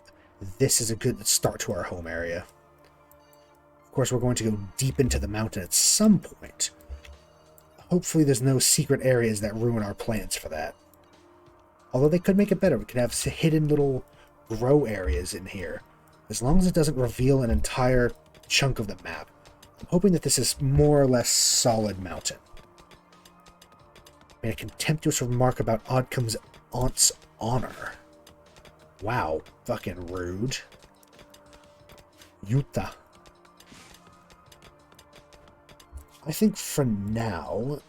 this is a good start to our home area. Of course, we're going to go deep into the mountain at some point. Hopefully there's no secret areas that ruin our plans for that. Although they could make it better. We could have hidden little grow areas in here. As long as it doesn't reveal an entire chunk of the map. I'm hoping that this is more or less solid mountain. Made a contemptuous remark about Oddcombe's aunt's honor. Wow, fucking rude. Yuta. I think for now,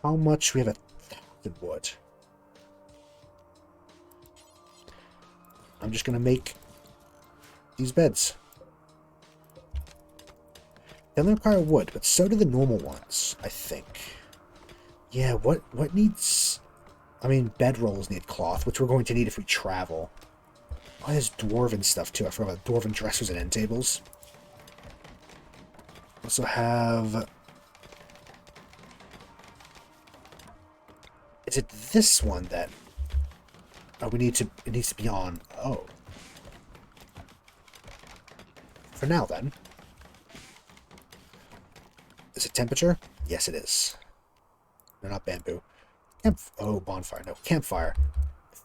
how much we have a 1,000 wood. I'm just going to make these beds. They only require wood, but so do the normal ones, I think. Yeah, what needs... I mean, bedrolls need cloth, which we're going to need if we travel. Oh, there's Dwarven stuff, too. I forgot about Dwarven dressers and end tables. Also have... Is it this one that... Oh, we need to... It needs to be on... Oh. For now, then. Is it temperature? Yes, it is. No, not bamboo. Oh, bonfire. No, campfire.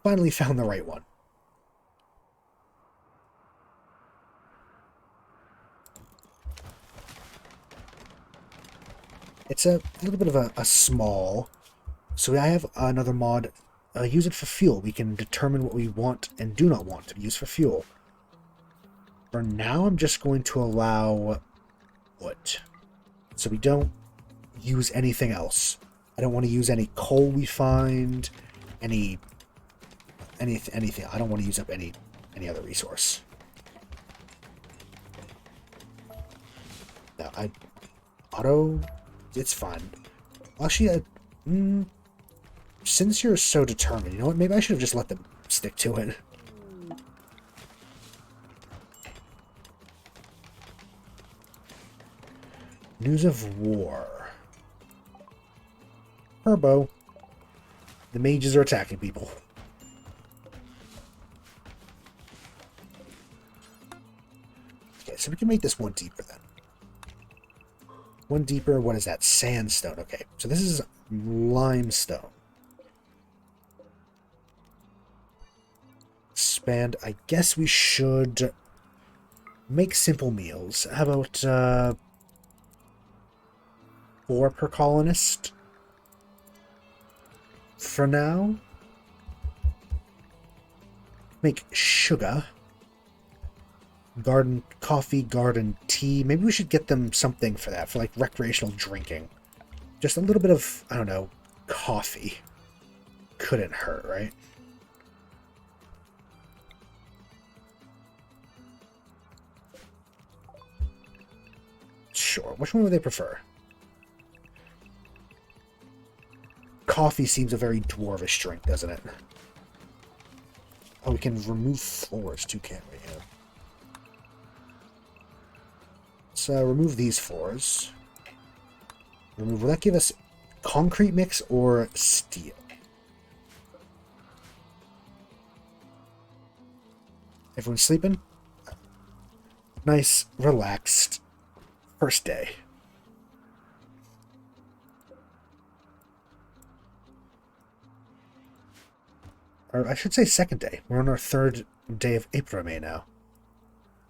Finally found the right one. It's a little bit of a small... So I have another mod. Use it for fuel. We can determine what we want and do not want to be used for fuel. For now, I'm just going to allow wood. So we don't use anything else. I don't want to use any coal we find, anything. I don't want to use up any other resource. No, auto, it's fine. Actually, since you're so determined, you know what? Maybe I should have just let them stick to it. News of war. Herbo. The mages are attacking people. Okay, so we can make this one deeper then. One deeper, what is that? Sandstone. Okay, so this is limestone. Expand. I guess we should make simple meals. How about 4 per colonist? For now. Make sugar. Garden coffee, garden tea. Maybe we should get them something for that, for like recreational drinking. Just a little bit of, I don't know, coffee. Couldn't hurt, right? Sure. Which one would they prefer? Coffee seems a very dwarvish drink, doesn't it? Oh, we can remove floors too, can't we? Yeah. Let's remove these floors. Will that give us concrete mix or steel? Everyone's sleeping? Nice, relaxed first day. Or I should say second day. We're on our 3rd day of April May now.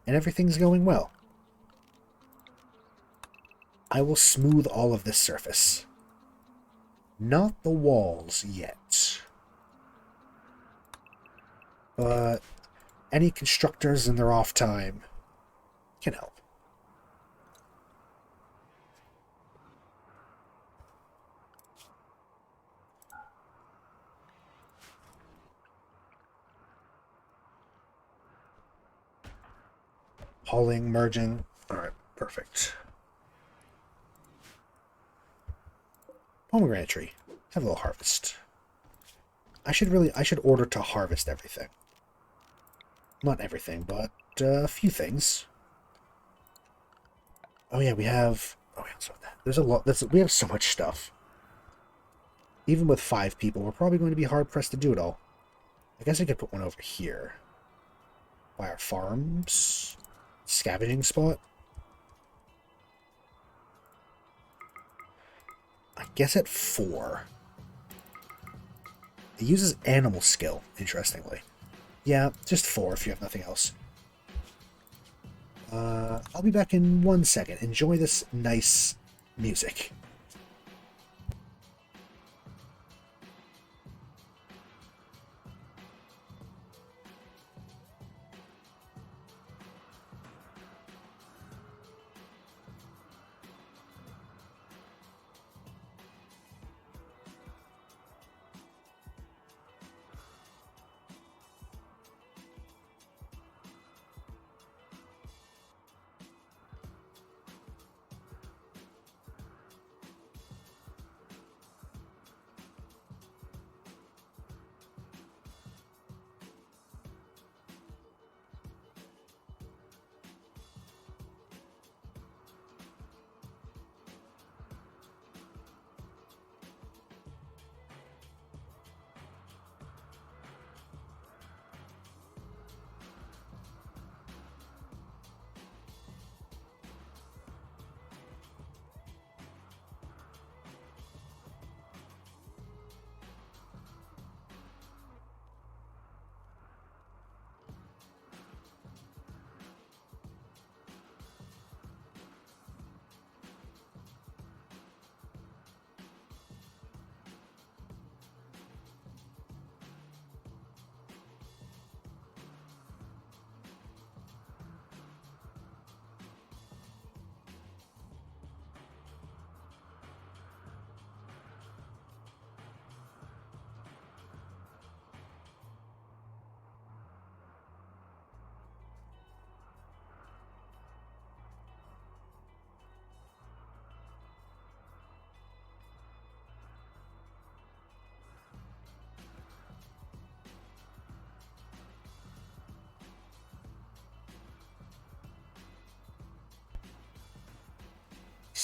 And everything's going well. I will smooth all of this surface. Not the walls yet. But any constructors in their off time can help. Hauling, merging. Alright, perfect. Pomegranate tree. Have a little harvest. I should order to harvest everything. Not everything, but a few things. Oh yeah, we have... Oh yeah, so there's a lot... we have so much stuff. Even with 5 people, we're probably going to be hard-pressed to do it all. I guess I could put one over here. By our farms. Scavenging spot. I guess at 4. It uses animal skill, interestingly. Yeah, just 4 if you have nothing else. I'll be back in 1 second. Enjoy this nice music.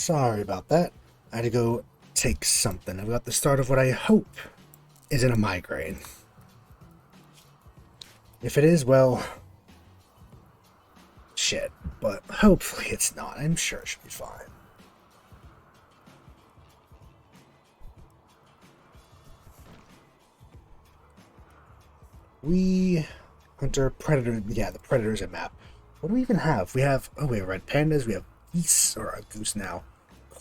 Sorry about that. I had to go take something. I've got the start of what I hope isn't a migraine. If it is, well, shit. But hopefully it's not. I'm sure it should be fine. We hunter predator. Yeah, the predators at map. What do we even have? We have we have red pandas. We have geese or a goose now.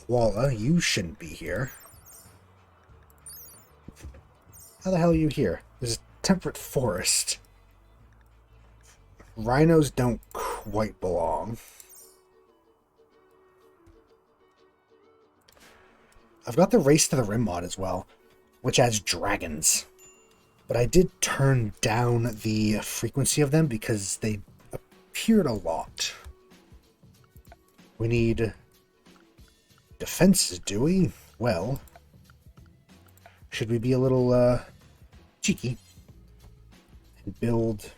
Koala, you shouldn't be here. How the hell are you here? There's a temperate forest. Rhinos don't quite belong. I've got the Race to the Rim mod as well, which adds dragons. But I did turn down the frequency of them because they appeared a lot. We need defenses, do we? Well, should we be a little cheeky and build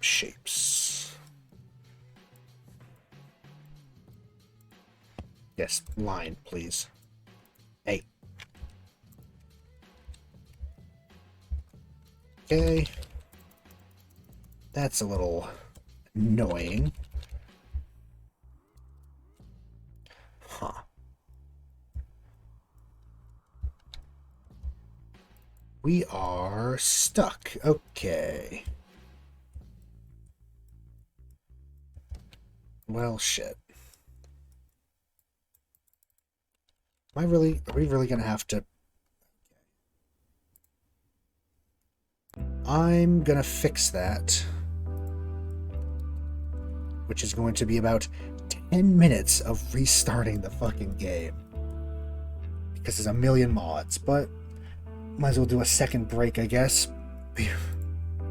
shapes? Yes, line, please. Hey. Okay. That's a little annoying. Huh. We are stuck. Okay. Well, shit. Are we really gonna have to... I'm gonna fix that. Which is going to be about 10 minutes of restarting the fucking game. Because there's a million mods, but might as well do a second break, I guess.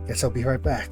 Guess I'll be right back.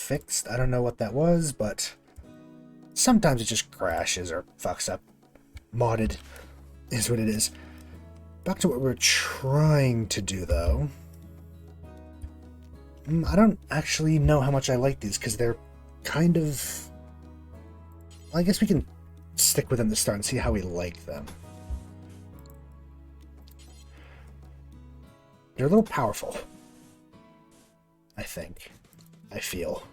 fixed. I don't know what that was, but sometimes it just crashes or fucks up. Modded is what it is. Back to what we're trying to do, though. I don't actually know how much I like these, because they're kind of... Well, I guess we can stick with them to start and see how we like them. They're a little powerful, I think. I feel.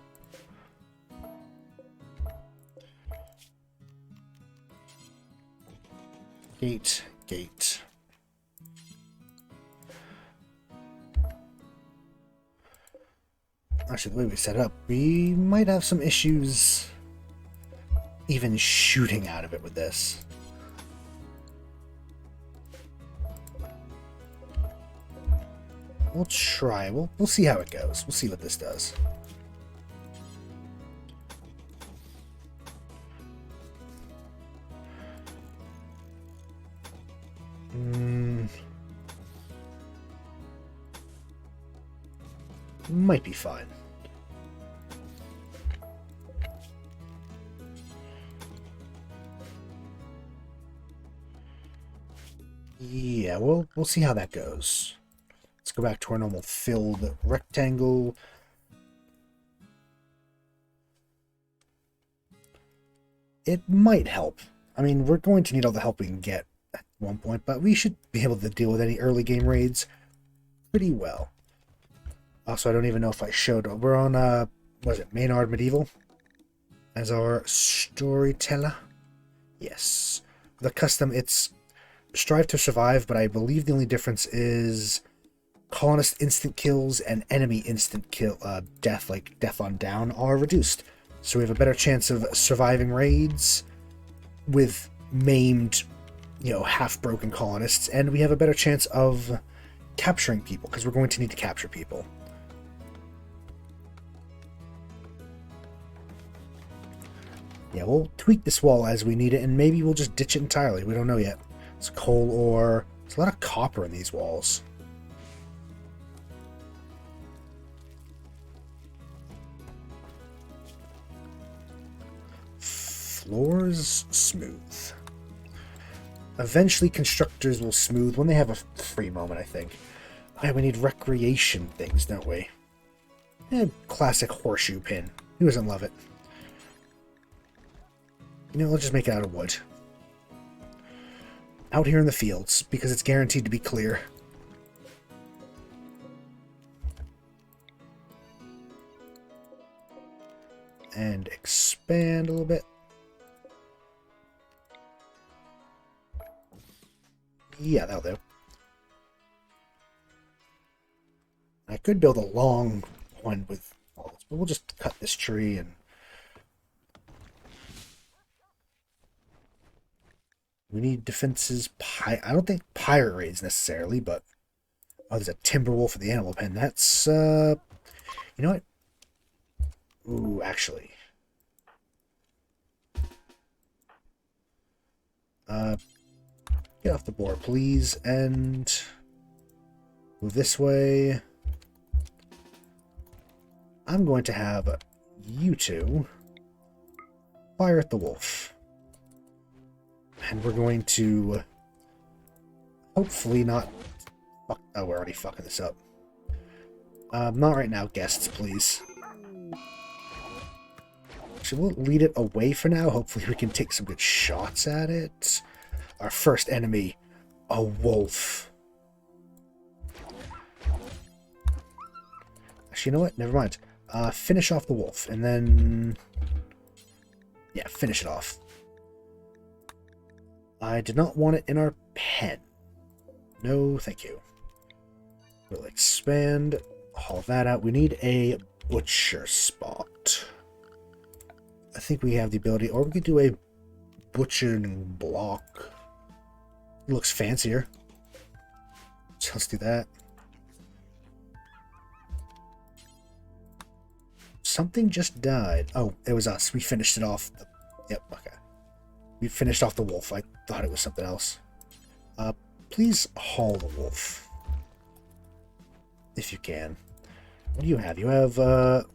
Gate, gate. Actually, the way we set it up, we might have some issues even shooting out of it with this. We'll try. We'll see how it goes. We'll see what this does. Might be fine. Yeah, we'll see how that goes. Let's go back to our normal filled rectangle. It might help. I mean, we're going to need all the help we can get at one point, but we should be able to deal with any early game raids pretty well. Also, I don't even know if I showed... We're on, what is it, Maynard Medieval? As our storyteller? Yes. The custom, it's Strive to Survive, but I believe the only difference is colonist instant kills and enemy instant kill, death, like death on down, are reduced. So we have a better chance of surviving raids with maimed, you know, half-broken colonists, and we have a better chance of capturing people, because we're going to need to capture people. Yeah, we'll tweak this wall as we need it, and maybe we'll just ditch it entirely. We don't know yet. It's coal ore. There's a lot of copper in these walls. Floors smooth. Eventually constructors will smooth when they have a free moment, I think. Oh, we need recreation things, don't we? Classic horseshoe pin. Who doesn't love it? You know, let's just make it out of wood. Out here in the fields, because it's guaranteed to be clear. And expand a little bit. Yeah, that'll do. I could build a long one with all this, but we'll just cut this tree and... We need defenses. I don't think pirate raids necessarily, but... Oh, there's a timber wolf at the animal pen. That's, You know what? Ooh, actually. Get off the board, please, and... Move this way. I'm going to have you two fire at the wolf. And we're going to hopefully not... Fuck, oh, we're already fucking this up. Not right now, guests, please. Actually, we'll lead it away for now. Hopefully we can take some good shots at it. Our first enemy, a wolf. Actually, you know what? Never mind. Finish off the wolf, and then... Yeah, finish it off. I did not want it in our pen. No, thank you. We'll expand, haul that out. We need a butcher spot. I think we have the ability, or we could do a butchering block. It looks fancier. So let's do that. Something just died. Oh, it was us. We finished it off. Yep, okay. We finished off the wolf. I thought it was something else. Please haul the wolf. If you can. What do you have? You have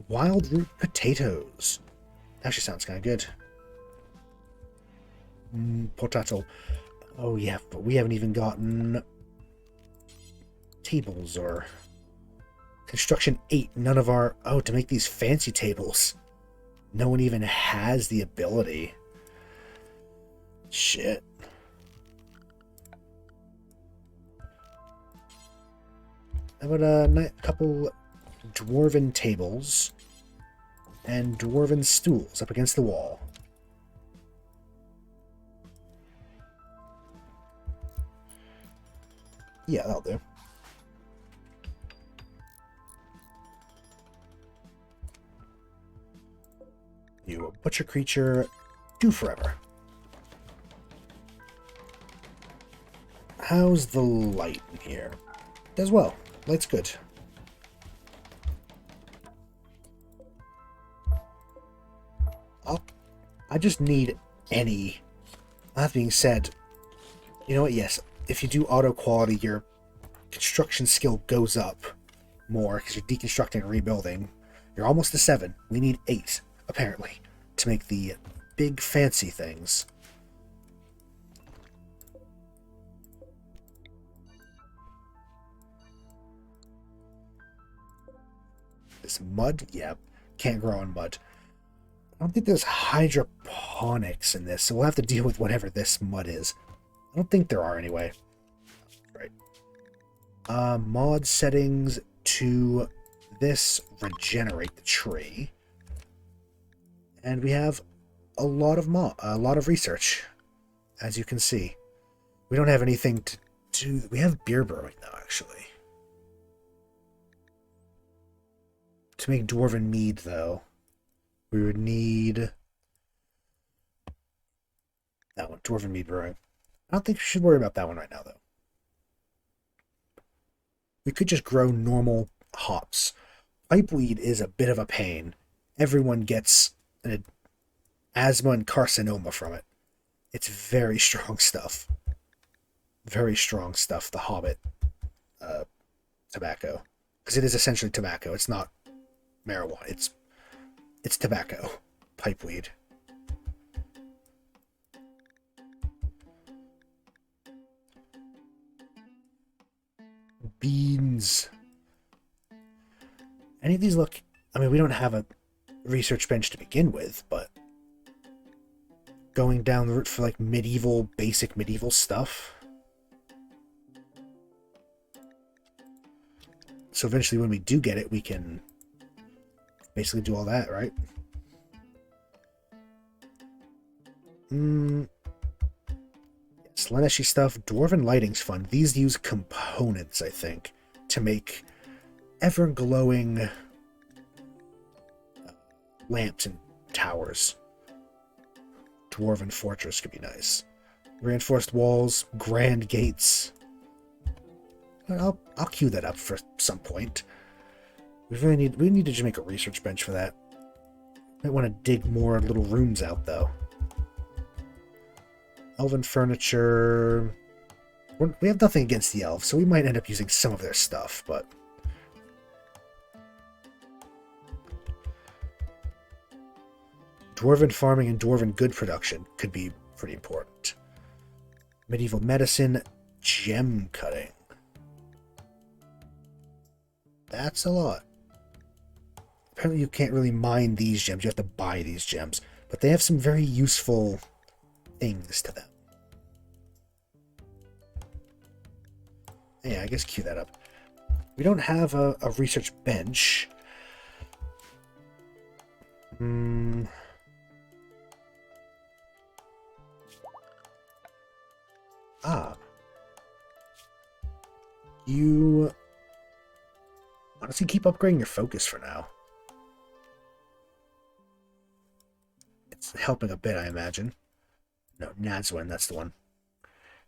wild root potatoes. Actually sounds kind of good. Potato. Oh yeah, but we haven't even gotten tables or construction 8. None of our... Oh, to make these fancy tables. No one even has the ability. Shit. How about a couple dwarven tables and dwarven stools up against the wall? Yeah, that'll do. You butcher creature, do forever. How's the light in here? Does well. Light's good. I just need any. That being said, you know what? Yes, if you do auto quality, your construction skill goes up more because you're deconstructing and rebuilding. You're almost to 7. We need 8, apparently, to make the big fancy things. This mud? Yeah, can't grow on mud. I don't think there's hydroponics in this, so we'll have to deal with whatever this mud is. I don't think there are anyway. Right. Mod settings to this regenerate the tree. And we have a lot of research, as you can see. We don't have anything to do. We have beer brewing though, actually. To make dwarven mead though, we would need that one, dwarven mead brewing. I don't think we should worry about that one right now though. We could just grow normal hops. Pipeweed is a bit of a pain. Everyone gets an asthma and carcinoma from it. It's very strong stuff. Very strong stuff, the Hobbit tobacco. Because it is essentially tobacco. It's not marijuana. It's tobacco. Pipeweed. Beans. Any of these look... I mean, we don't have a research bench to begin with, but going down the route for like basic medieval stuff. So eventually when we do get it, we can basically do all that, right? Slaneshi stuff. Dwarven lighting's fun. These use components, I think, to make ever-glowing lamps and towers. Dwarven fortress could be nice. Reinforced walls, grand gates. I'll queue that up for some point. We need to just make a research bench for that. Might want to dig more little rooms out though. Elven furniture. We have nothing against the elves, so we might end up using some of their stuff, but dwarven farming and dwarven good production could be pretty important. Medieval medicine, gem cutting. That's a lot. Apparently you can't really mine these gems, you have to buy these gems, but they have some very useful things to them. Yeah, I guess queue that up. We don't have a research bench. You honestly keep upgrading your focus for now. It's helping a bit, I imagine. No, Nadzwen, that's the one.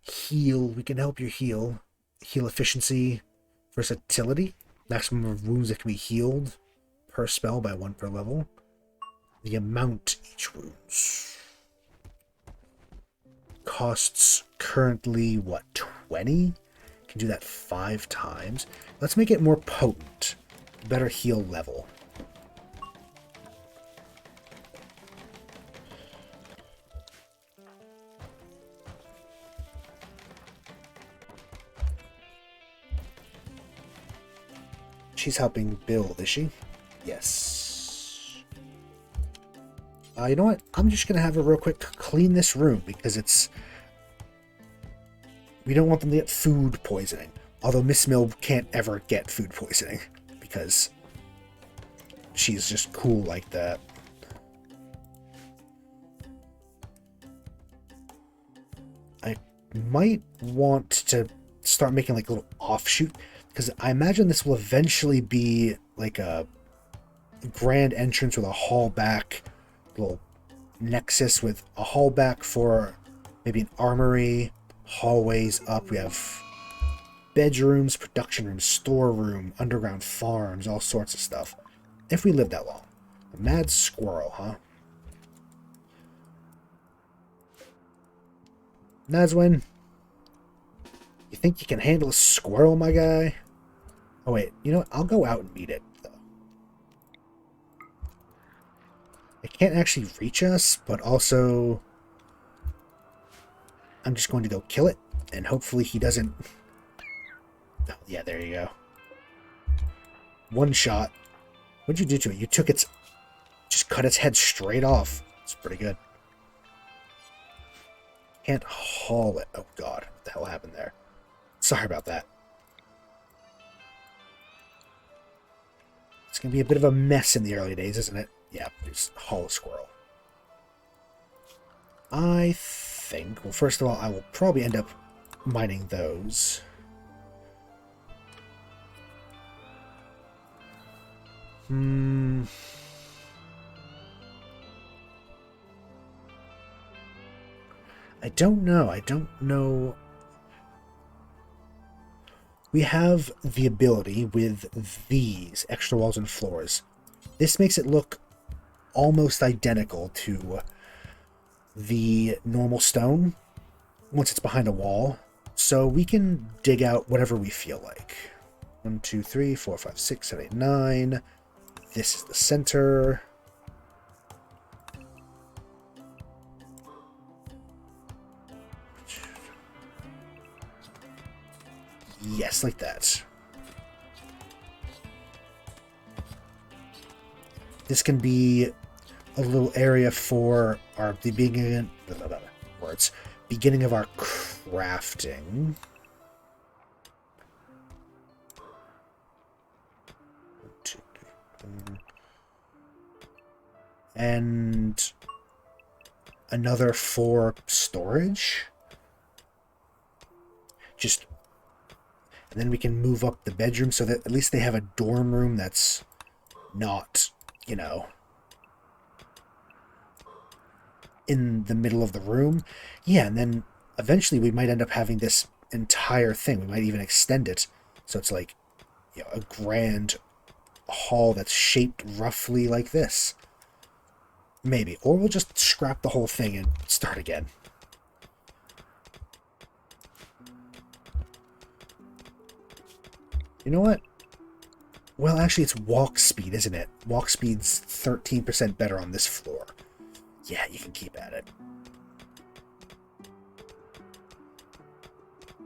Heal, we can help you heal. Heal efficiency, versatility, maximum of wounds that can be healed per spell by 1 per level. The amount each wounds. Costs currently, what, 20? Can do that 5 times. Let's make it more potent. better heal level. She's helping build, is she? Yes. You know what? I'm just going to have her real quick clean this room because it's... We don't want them to get food poisoning. Although Miss Mill can't ever get food poisoning because she's just cool like that. I might want to start making like a little offshoot because I imagine this will eventually be like a grand entrance with a hall back, little nexus with a hall back for maybe an armory, hallways up. We have bedrooms, production rooms, storeroom, underground farms, all sorts of stuff. If we live that long. A mad squirrel, huh? Nazwin, you think you can handle a squirrel, my guy? Oh wait, you know what? I'll go out and meet it, though. It can't actually reach us, but also I'm just going to go kill it, and hopefully he doesn't... Oh, yeah, there you go. One shot. What'd you do to it? You took its... Just cut its head straight off. It's pretty good. Can't haul it. Oh god, what the hell happened there? Sorry about that. It's gonna be a bit of a mess in the early days, isn't it? Yeah, just haul a squirrel. I think... Well, first of all, I will probably end up mining those. I don't know. I don't know. We have the ability with these extra walls and floors. This makes it look almost identical to the normal stone once it's behind a wall. So we can dig out whatever we feel like. 1, 2, 3, 4, 5, 6, 7, 8, 9. This is the center. Yes, like that. This can be a little area for the beginning of our crafting. And another for storage. And then we can move up the bedroom so that at least they have a dorm room that's not, you know, in the middle of the room. Yeah, and then eventually we might end up having this entire thing. We might even extend it so it's like, you know, a grand hall that's shaped roughly like this. Maybe. Or we'll just scrap the whole thing and start again. You know what? Well, actually, it's walk speed, isn't it? Walk speed's 13% better on this floor. Yeah, you can keep at it.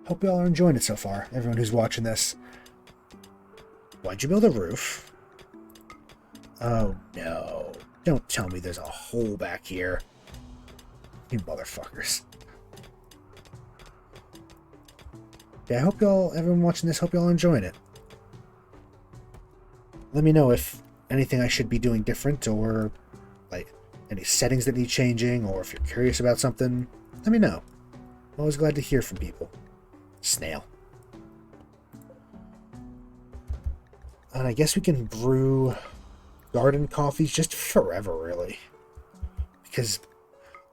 Hope y'all are enjoying it so far, everyone who's watching this. Why'd you build a roof? Oh, no. Don't tell me there's a hole back here. You motherfuckers. Yeah, I hope y'all, everyone watching this, hope y'all are enjoying it. Let me know if anything I should be doing different, or like any settings that need changing, or if you're curious about something, let me know. I'm always glad to hear from people. Snail. And I guess we can brew garden coffees just forever, really. Because,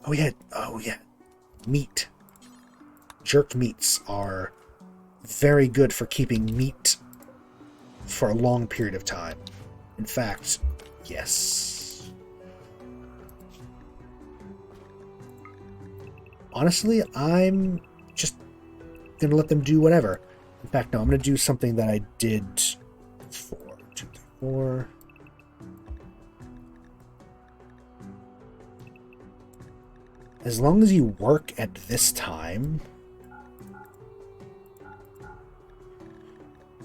oh yeah, meat. Jerked meats are very good for keeping meat for a long period of time. In fact, yes. Honestly, I'm just gonna let them do whatever. In fact, no, I'm gonna do something that I did for Or as long as you work at this time.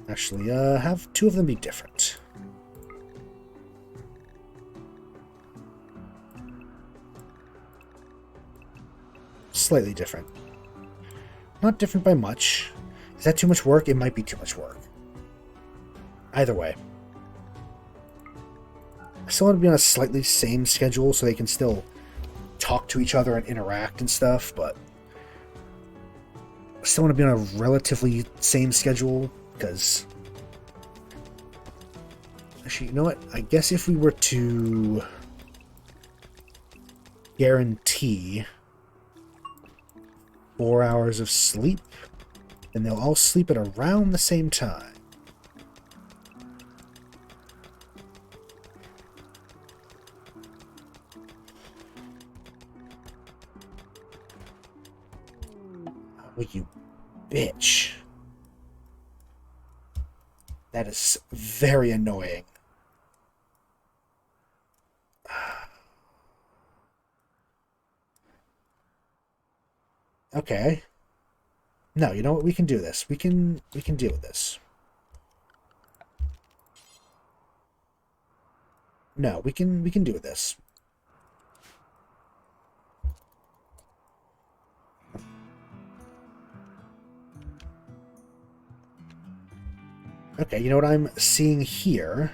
Actually, have two of them be different. Slightly different. Not different by much. Is that too much work? It might be too much work. Either way. I still want to be on a slightly same schedule so they can still talk to each other and interact and stuff, but I still want to be on a relatively same schedule, because actually, you know what? I guess if we were to guarantee 4 hours of sleep, then they'll all sleep at around the same time. Oh, you bitch. That is very annoying. Okay. No, you know what? We can do this. We can deal with this. No, we can deal with this. Okay, you know what I'm seeing here?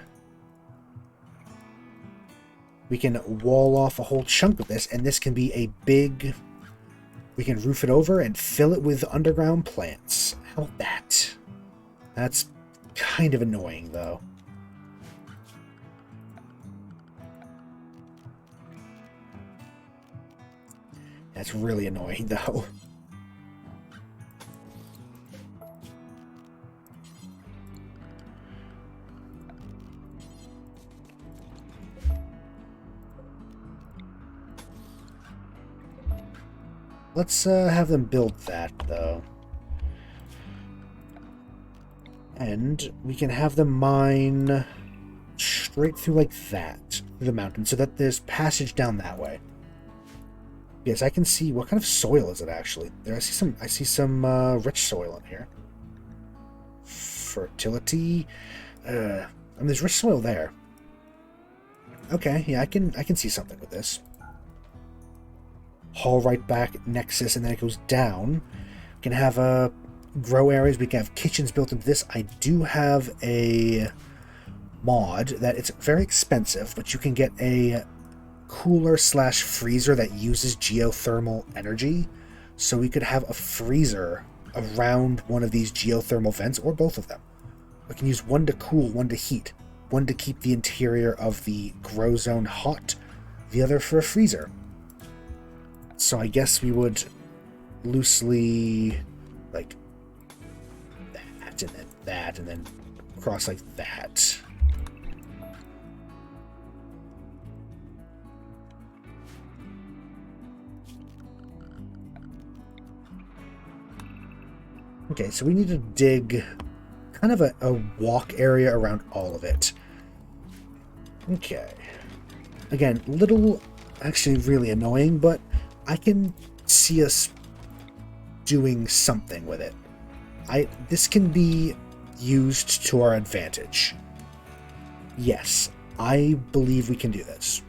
We can wall off a whole chunk of this, and this can be a big... We can roof it over and fill it with underground plants. How about that? That's kind of annoying, though. That's really annoying, though. Let's have them build that, though. And we can have them mine straight through like that, through the mountain, so that there's passage down that way. Yes, I can see. What kind of soil is it, actually? There, I see some rich soil in here. Fertility. I mean, there's rich soil there. Okay, yeah, I can see something with this. Hall right back, nexus, and then it goes down. We can have grow areas. We can have kitchens built into this. I do have a mod that it's very expensive, but you can get a cooler slash freezer that uses geothermal energy. So we could have a freezer around one of these geothermal vents, or both of them. We can use one to cool, one to heat, one to keep the interior of the grow zone hot, the other for a freezer. So I guess we would loosely, like, that, and then that, and then cross like that. Okay, so we need to dig kind of a walk area around all of it. Okay. Again, little, actually really annoying, but I can see us doing something with it. This can be used to our advantage. Yes, I believe we can do this.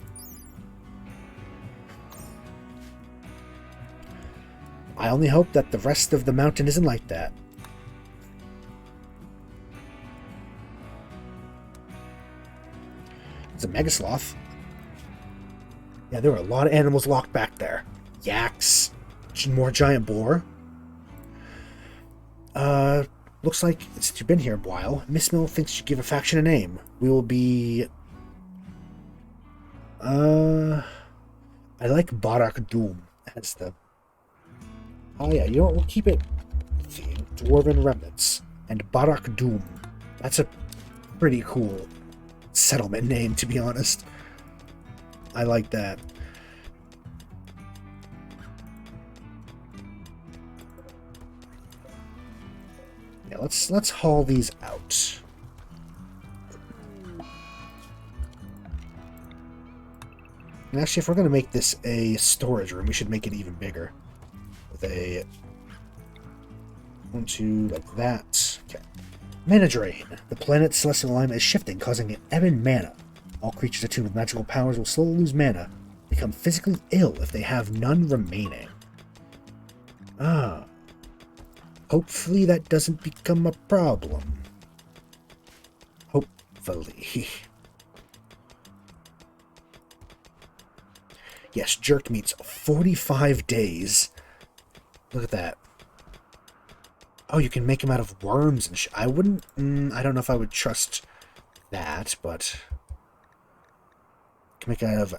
I only hope that the rest of the mountain isn't like that. It's a megasloth. Yeah, there were a lot of animals locked back there. Yaks, more giant boar. Looks like since you've been here a while, Miss Mill thinks you give a faction a name. We will be... I like Barak Doom as the... Oh yeah, you know what, we'll keep it Dwarven Remnants and Barak Doom. That's a pretty cool settlement name, to be honest. I like that. Yeah, let's haul these out. And actually, if we're going to make this a storage room, we should make it even bigger. With a 1, 2, like that. Okay. Mana drain. The planet's celestial alignment is shifting, causing an ebb in mana. All creatures attuned with magical powers will slowly lose mana, become physically ill if they have none remaining. Ah. Hopefully that doesn't become a problem. Hopefully. Yes, jerk meat's 45 days. Look at that. Oh, you can make them out of worms and I wouldn't... I don't know if I would trust that, but... You can make it out of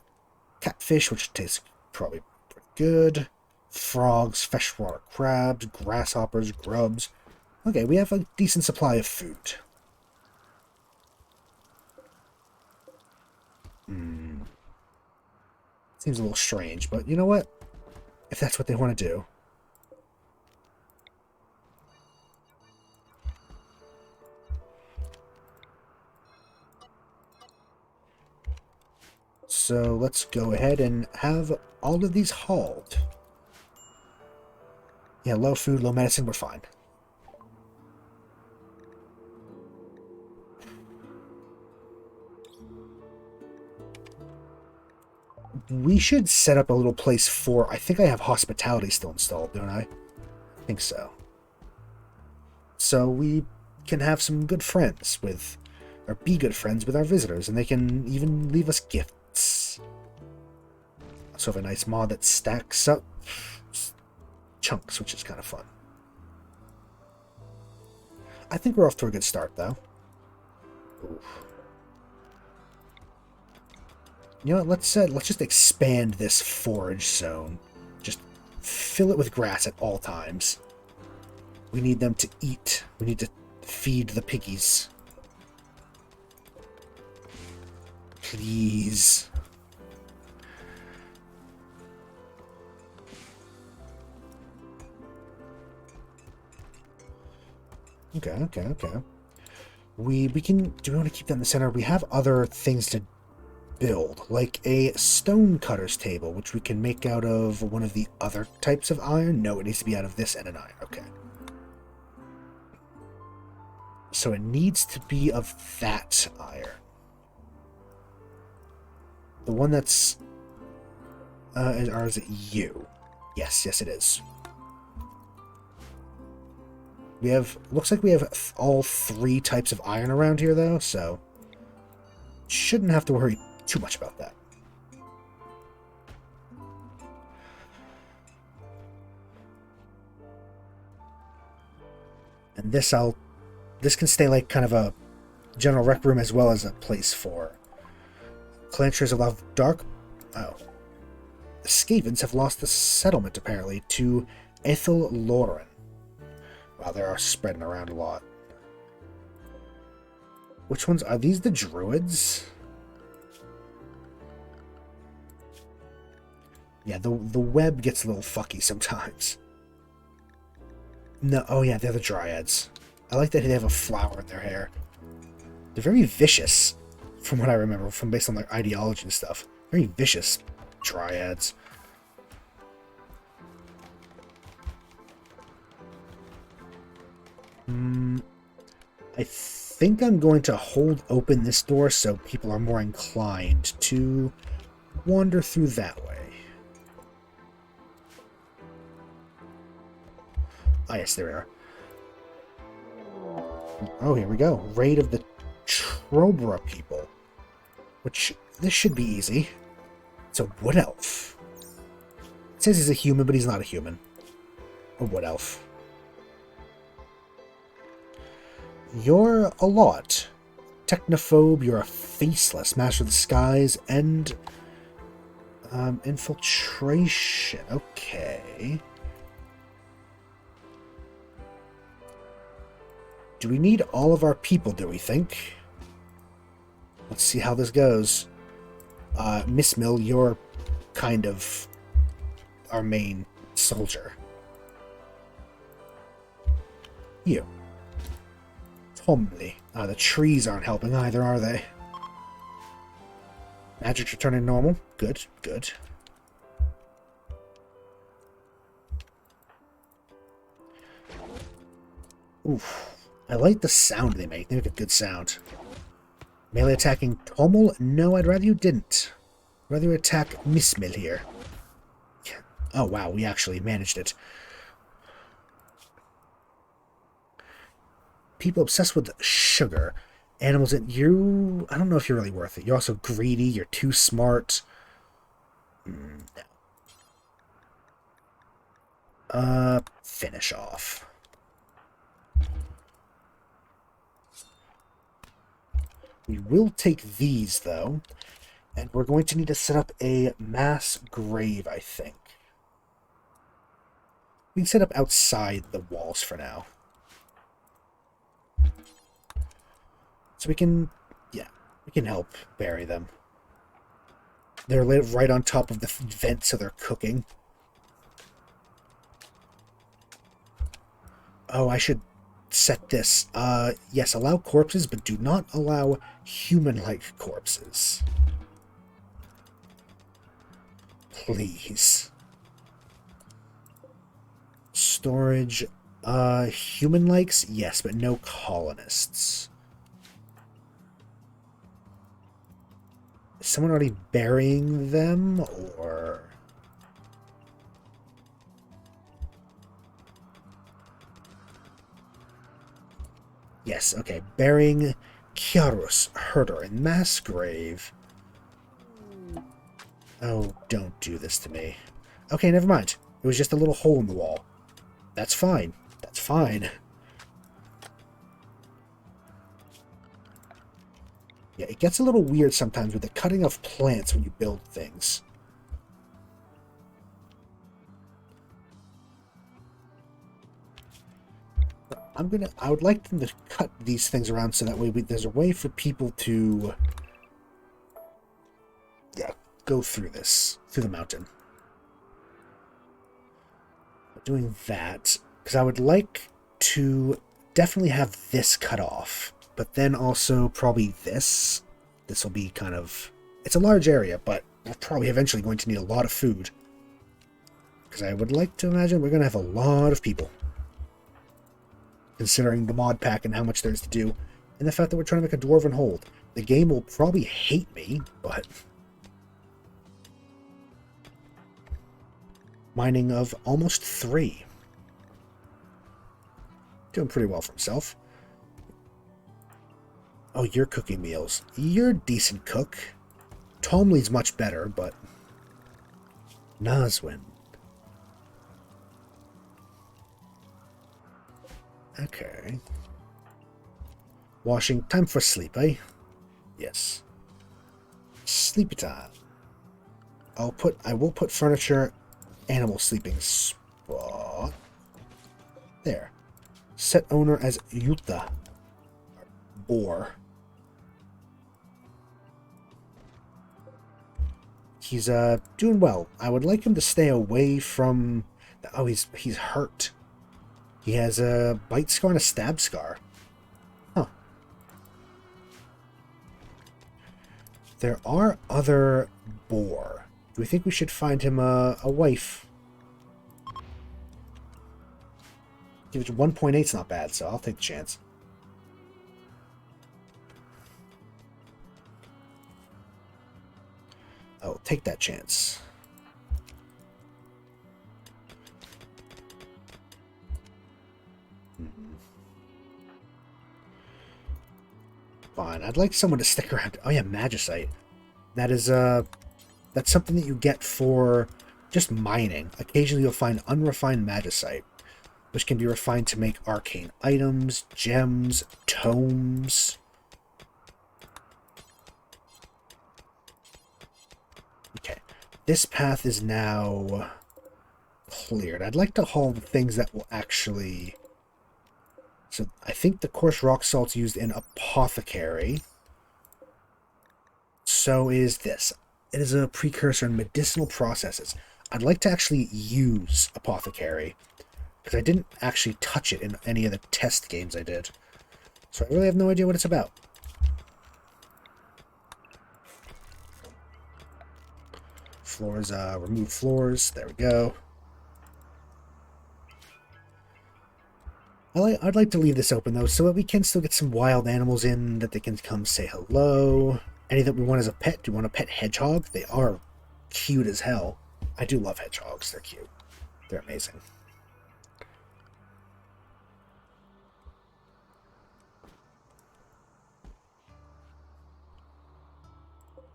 catfish, which tastes probably pretty good. Frogs, freshwater crabs, grasshoppers, grubs. Okay, we have a decent supply of food. Seems a little strange, but you know what? If that's what they want to do. So let's go ahead and have all of these hauled. Yeah, low food, low medicine, we're fine. We should set up a little place for... I think I have hospitality still installed, don't I? I think so. So we can have some good friends with... Or be good friends with our visitors, and they can even leave us gifts. Also have a nice mod that stacks up chunks, which is kind of fun. I think we're off to a good start, though. Oof. You know what, let's just expand this forage zone. Just fill it with grass at all times. We need them to eat. We need to feed the piggies. Please. Okay. We can... Do we want to keep that in the center? We have other things to build, like a stone cutter's table, which we can make out of one of the other types of iron. No, it needs to be out of this and an iron. Okay. So it needs to be of that iron. The one that's... or is it you? Yes, it is. We have... Looks like we have all 3 types of iron around here, though, so... Shouldn't have to worry too much about that. And this can stay like kind of a general rec room as well as a place for Clanchers of Dark. Oh. The Skavens have lost the settlement apparently to Ethel Lauren. Wow, they are spreading around a lot. Which ones are these? The druids? Yeah, the web gets a little fucky sometimes. No, oh yeah, they're the dryads. I like that they have a flower in their hair. They're very vicious, from what I remember, from based on their ideology and stuff. Very vicious dryads. I think I'm going to hold open this door so people are more inclined to wander through that way. Ah, yes, there we are. Oh, here we go. Raid of the Trobra people. Which, this should be easy. It's a wood elf. It says he's a human, but he's not a human. A wood elf. You're a lot. Technophobe, you're a faceless master of the skies, and... infiltration. Okay. Do we need all of our people, do we think? Let's see how this goes. Miss Mill, you're kind of our main soldier. You. Tomley. The trees aren't helping either, are they? Magic's returning normal. Good, good. Oof. I like the sound they make. They make a good sound. Melee attacking Tommel? No, I'd rather you didn't. I'd rather you attack Mismil here. Oh, wow, we actually managed it. People obsessed with sugar. Animals that you... I don't know if you're really worth it. You're also greedy. You're too smart. No. Finish off. We will take these, though. And we're going to need to set up a mass grave, I think. We can set up outside the walls for now. So we can, yeah, we can help bury them. They're right on top of the vent, so they're cooking. Oh, I should set this. Yes, allow corpses, but do not allow human-like corpses. Please. Storage, human-likes? Yes, but no colonists. Is someone already burying them, or... Yes, okay. Burying Kiarus, herder, in mass grave. Oh, don't do this to me. Okay, never mind. It was just a little hole in the wall. That's fine. That's fine. Yeah, it gets a little weird sometimes with the cutting of plants when you build things. I would like them to cut these things around so that way there's a way for people to, yeah, go through the mountain. Doing that, because I would like to definitely have this cut off, but then also probably this. This will be kind of... It's a large area, but we're probably eventually going to need a lot of food. Because I would like to imagine we're going to have a lot of people. Considering the mod pack and how much there is to do, and the fact that we're trying to make a Dwarven hold. The game will probably hate me, but... Mining of almost 3. Doing pretty well for himself. Oh, you're cooking meals. You're a decent cook. Tomley's much better, but... Nazwin. Okay. Washing. Time for sleep, eh? Yes. Sleepy time. I will put furniture... Animal sleeping spot. There. Set owner as Yuta. Boar. He's doing well. I would like him to stay away from... Oh, he's hurt. He has a bite scar and a stab scar. Huh. There are other boar. Do we think we should find him a wife? Give it 1.8's not bad, so I'll take the chance. I'll take that chance. Fine. I'd like someone to stick around. Oh yeah, Magicite. That is that's something that you get for just mining. Occasionally you'll find unrefined Magicite, which can be refined to make arcane items, gems, tomes. Okay, this path is now cleared. I'd like to haul the things that will actually... So I think the coarse rock salt's used in Apothecary. So is this. It is a precursor in medicinal processes. I'd like to actually use Apothecary, because I didn't actually touch it in any of the test games I did. So I really have no idea what it's about. Floors, remove floors. There we go. I'd like to leave this open, though, so that we can still get some wild animals in, that they can come say hello. Any that we want as a pet. Do you want a pet hedgehog? They are cute as hell. I do love hedgehogs. They're cute. They're amazing.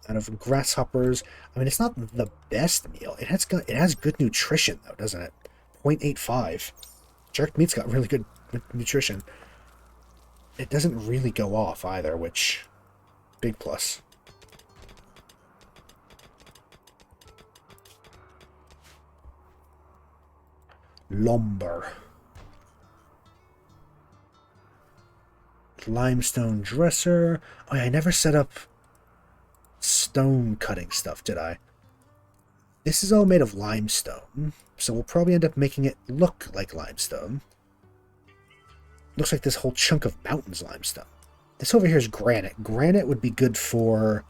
Out of grasshoppers. I mean, it's not the best meal. It has good nutrition, though, doesn't it? 0.85. Jerk meat's got really good nutrition. It doesn't really go off either, which... big plus. Lumber. Limestone dresser. Oh yeah, I never set up stone cutting stuff, did I? This is all made of limestone, so we'll probably end up making it look like limestone. Looks like this whole chunk of mountain's limestone. This over here is granite. Granite would be good for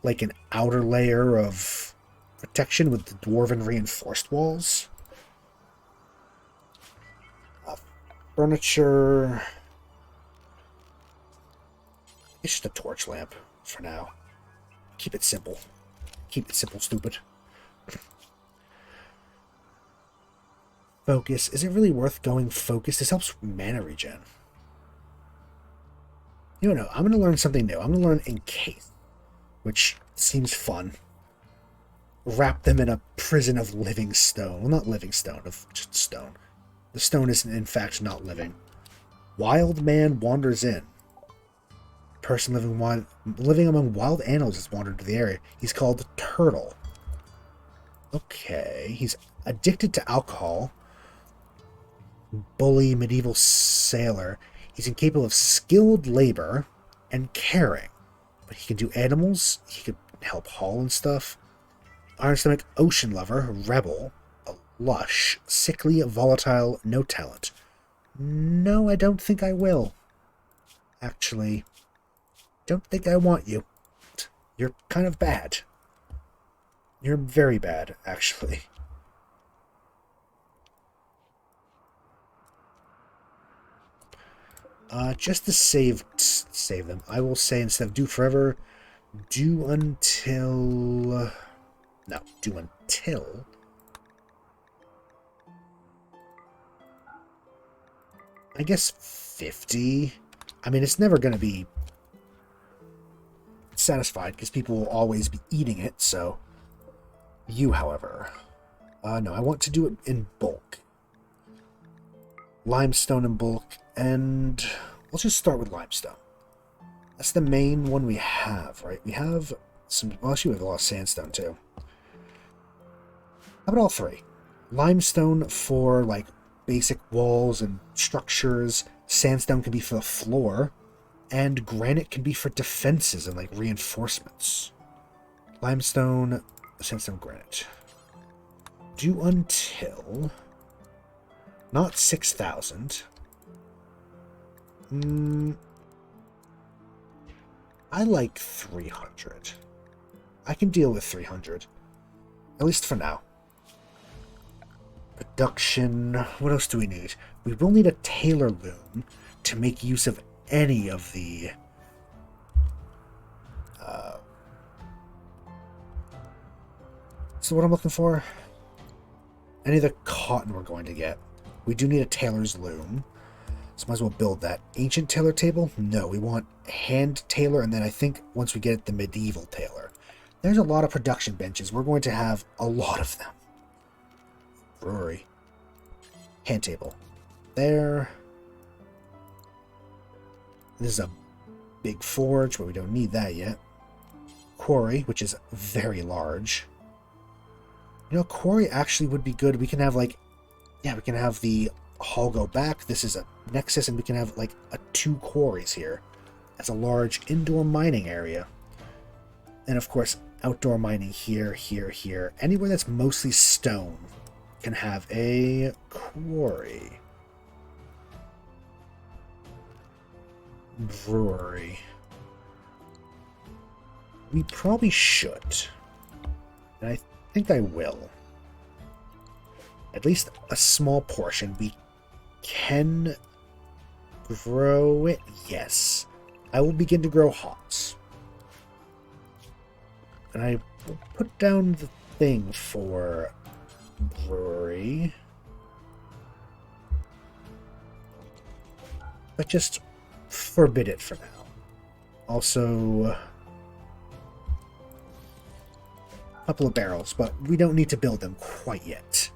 like an outer layer of protection with the dwarven reinforced walls. Furniture. It's just a torch lamp for now. Keep it simple. Keep it simple, stupid. Focus. Is it really worth going focus? This helps mana regen. You know, I'm going to learn something new. I'm going to learn encase, which seems fun. Wrap them in a prison of living stone. Well, not living stone, of just stone. The stone is, in fact, not living. Wild man wanders in. Person living among wild animals has wandered to the area. He's called Turtle. Okay, he's addicted to alcohol. Bully, medieval sailor. He's incapable of skilled labor and caring. But he can do animals. He could help haul and stuff. Iron stomach, ocean lover, rebel, a lush, sickly, volatile, no talent. No, I don't think I will. Actually, don't think I want you. You're kind of bad. You're very bad, actually. Just to save them, I will say instead of do forever, do until... No, do until... I guess 50. I mean, it's never going to be satisfied because people will always be eating it, so... You, however... no, I want to do it in bulk. Limestone in bulk, and let's just start with limestone. That's the main one we have, right? We have some... Well, actually, we have a lot of sandstone, too. How about all three? Limestone for, like, basic walls and structures. Sandstone can be for the floor. And granite can be for defenses and, like, reinforcements. Limestone, sandstone, granite. Do until... Not 6,000. I like 300. I can deal with 300. At least for now. Production. What else do we need? We will need a tailor loom to make use of any of the... So what I'm looking for? Any of the cotton we're going to get. We do need a tailor's loom. So might as well build that. Ancient tailor table? No, we want hand tailor, and then I think once we get it, the medieval tailor. There's a lot of production benches. We're going to have a lot of them. Brewery. Hand table. There. This is a big forge, but we don't need that yet. Quarry, which is very large. You know, quarry actually would be good. We can have, like... Yeah, we can have the hall go back. This is a nexus, and we can have, like, 2 quarries here. That's a large indoor mining area. And, of course, outdoor mining here, here, here. Anywhere that's mostly stone can have a quarry. Brewery. We probably should. And I think I will. At least a small portion. We can grow it. Yes. I will begin to grow hops. And I will put down the thing for brewery. But just forbid it for now. Also, a couple of barrels, but we don't need to build them quite yet.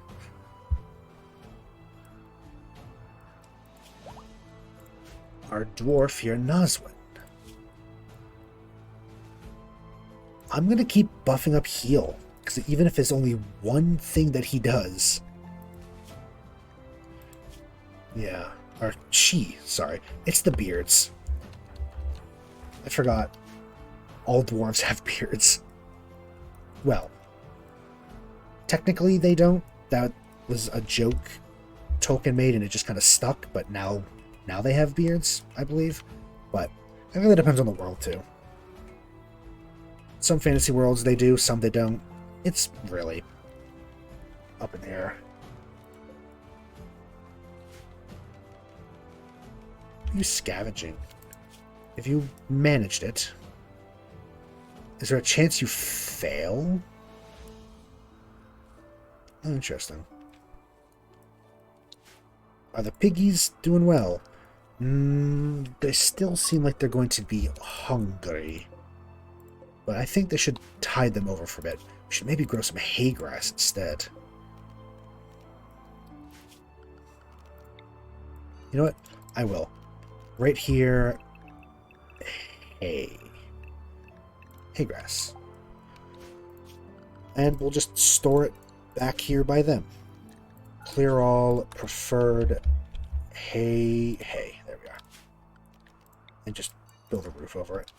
Our dwarf here, Noswin. I'm going to keep buffing up heal, because even if it's only one thing that he does... Yeah, or she, sorry. It's the beards. I forgot. All dwarves have beards. Well, technically they don't. That was a joke Tolkien made and it just kind of stuck, but now they have beards, I believe. But it really depends on the world, too. Some fantasy worlds they do, some they don't. It's really up in the air. You scavenging. If you managed it, is there a chance you fail? Oh, interesting. Are the piggies doing well? They still seem like they're going to be hungry. But I think they should tide them over for a bit. We should maybe grow some hay grass instead. You know what? I will. Right here. Hay grass. And we'll just store it back here by them. Clear all preferred hay. There we are. And just build a roof over it.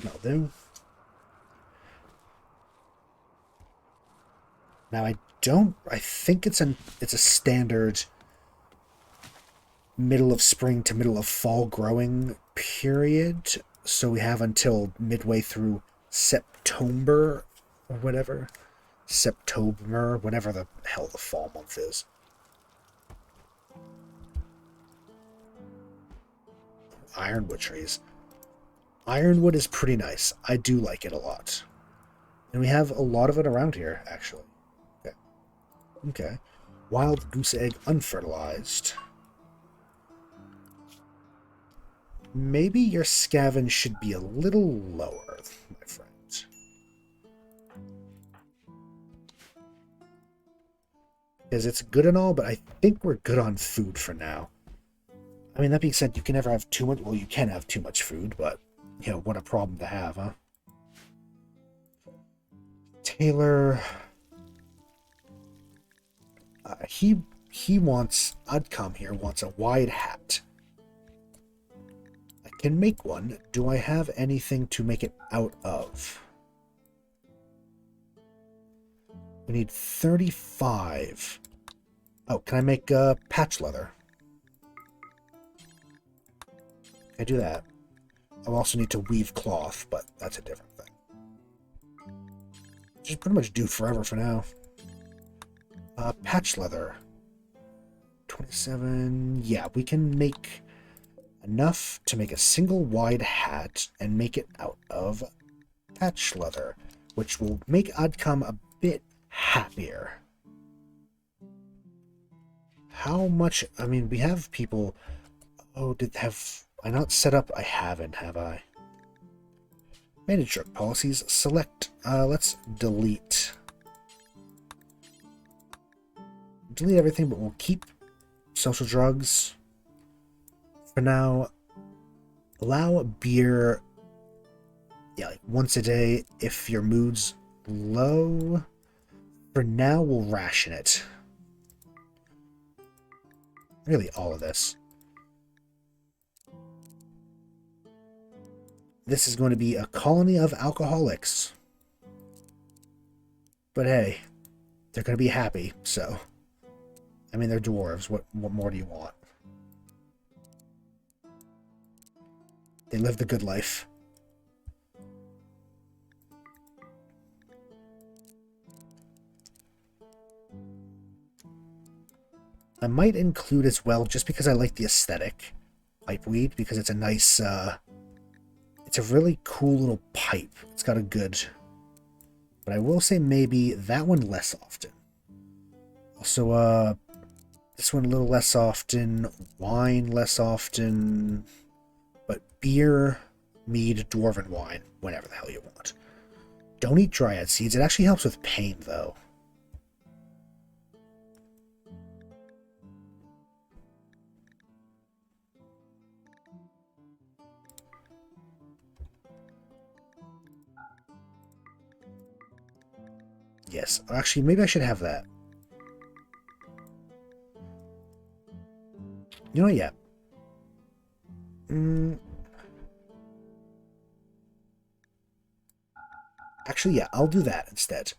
That'll do. Now I think it's a standard middle of spring to middle of fall growing period. So we have until midway through September or whatever. September, whatever the hell the fall month is. Ironwood trees. Ironwood is pretty nice. I do like it a lot. And we have a lot of it around here, actually. Okay. Wild goose egg unfertilized. Maybe your scavenge should be a little lower, my friend. Because it's good and all, but I think we're good on food for now. I mean, that being said, you can never have too much... Well, you can have too much food, but, you know, what a problem to have, huh? Taylor... he wants... Adcom here wants a wide hat. I can make one. Do I have anything to make it out of? We need 35. Oh, can I make patch leather? I do that. I'll also need to weave cloth, but that's a different thing. Just pretty much do forever for now. Patch leather. 27. Yeah, we can make enough to make a single wide hat and make it out of patch leather, which will make Adcom a bit happier. How much? I mean, we have people... Oh, have I not set up? I haven't, have I? Manage drug policies. Select. Let's delete. Delete everything, but we'll keep social drugs. For now, allow beer, yeah, like once a day if your mood's low. For now, we'll ration it. Really, all of this. This is going to be a colony of alcoholics. But hey, they're going to be happy, so... I mean, they're dwarves. What more do you want? They live the good life. I might include as well, just because I like the aesthetic, pipeweed, because it's a nice, it's a really cool little pipe. It's got a good... But I will say maybe that one less often. Also, this one a little less often, wine less often, but beer, mead, dwarven wine, whenever the hell you want. Don't eat dryad seeds. It actually helps with pain, though. Yes, actually, maybe I should have that. You know what, yeah. Actually, yeah, I'll do that instead.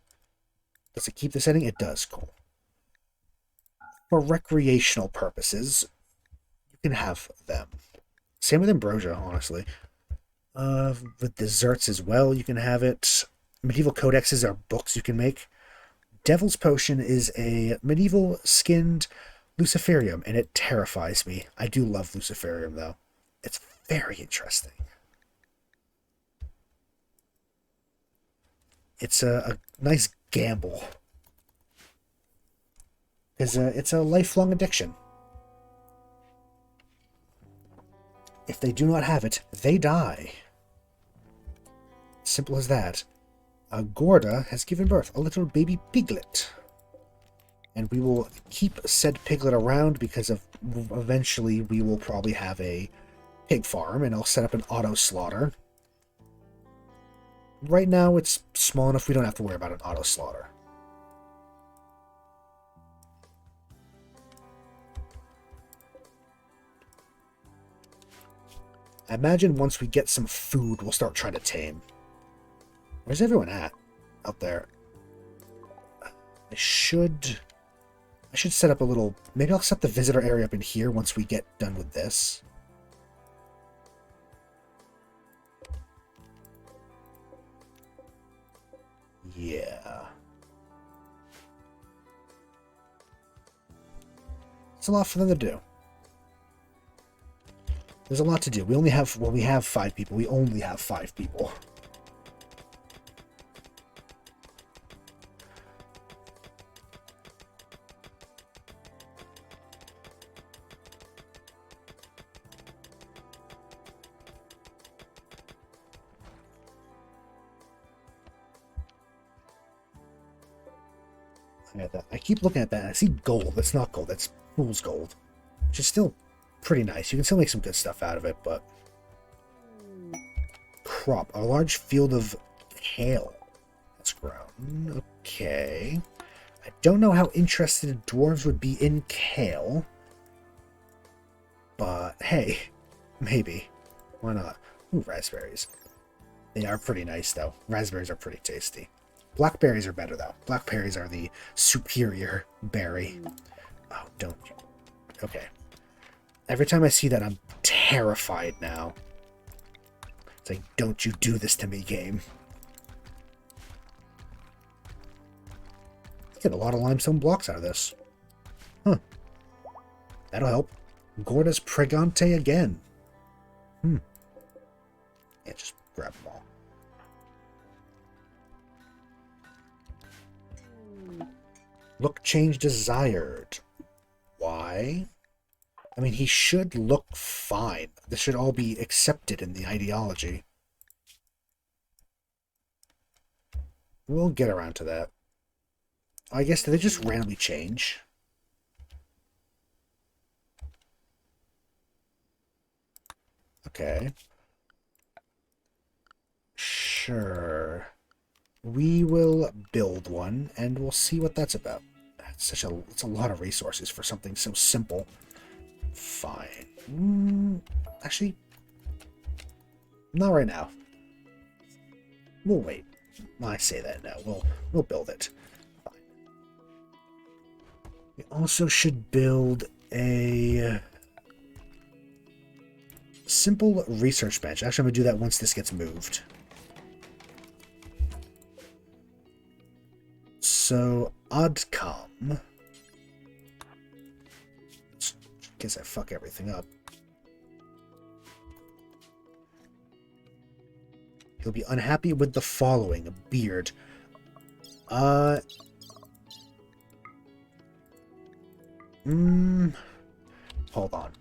Does it keep the setting? It does, cool. For recreational purposes, you can have them. Same with ambrosia, honestly. With desserts as well, you can have it. Medieval codexes are books you can make. Devil's Potion is a medieval skinned Luciferium, and it terrifies me. I do love Luciferium, though. It's very interesting. It's a nice gamble. Because it's a lifelong addiction. If they do not have it, they die. Simple as that. Gorda has given birth, a little baby piglet. And we will keep said piglet around because eventually we will probably have a pig farm, and I'll set up an auto slaughter. Right now it's small enough we don't have to worry about an auto slaughter. I imagine once we get some food, we'll start trying to tame. Where's everyone at? Out there. I should set up a little... Maybe I'll set the visitor area up in here once we get done with this. Yeah. It's a lot for them to do. There's a lot to do. We only have... Well, we have 5 people. We only have 5 people. I keep looking at that and I see gold. That's not gold. That's fool's gold. Which is still pretty nice. You can still make some good stuff out of it, but... Crop. A large field of kale that's grown. Okay. I don't know how interested dwarves would be in kale. But, hey. Maybe. Why not? Ooh, raspberries. They are pretty nice, though. Raspberries are pretty tasty. Blackberries are better, though. Blackberries are the superior berry. Oh, don't you... Okay. Every time I see that, I'm terrified now. It's like, don't you do this to me, game. Get a lot of limestone blocks out of this. Huh. That'll help. Gorda's Pregante again. Yeah, just grab them all. Look change desired. Why? I mean, he should look fine. This should all be accepted in the ideology. We'll get around to that. I guess, did they just randomly change? Okay. Sure. We will build one, and we'll see what that's about. It's a lot of resources for something so simple. Fine. Actually, not right now. We'll wait. I say that now. We'll build it. Fine. We also should build a Simple research bench. Actually, I'm going to do that once this gets moved. So, Oddcom. In case I fuck everything up. He'll be unhappy with the following. A beard. Hold on.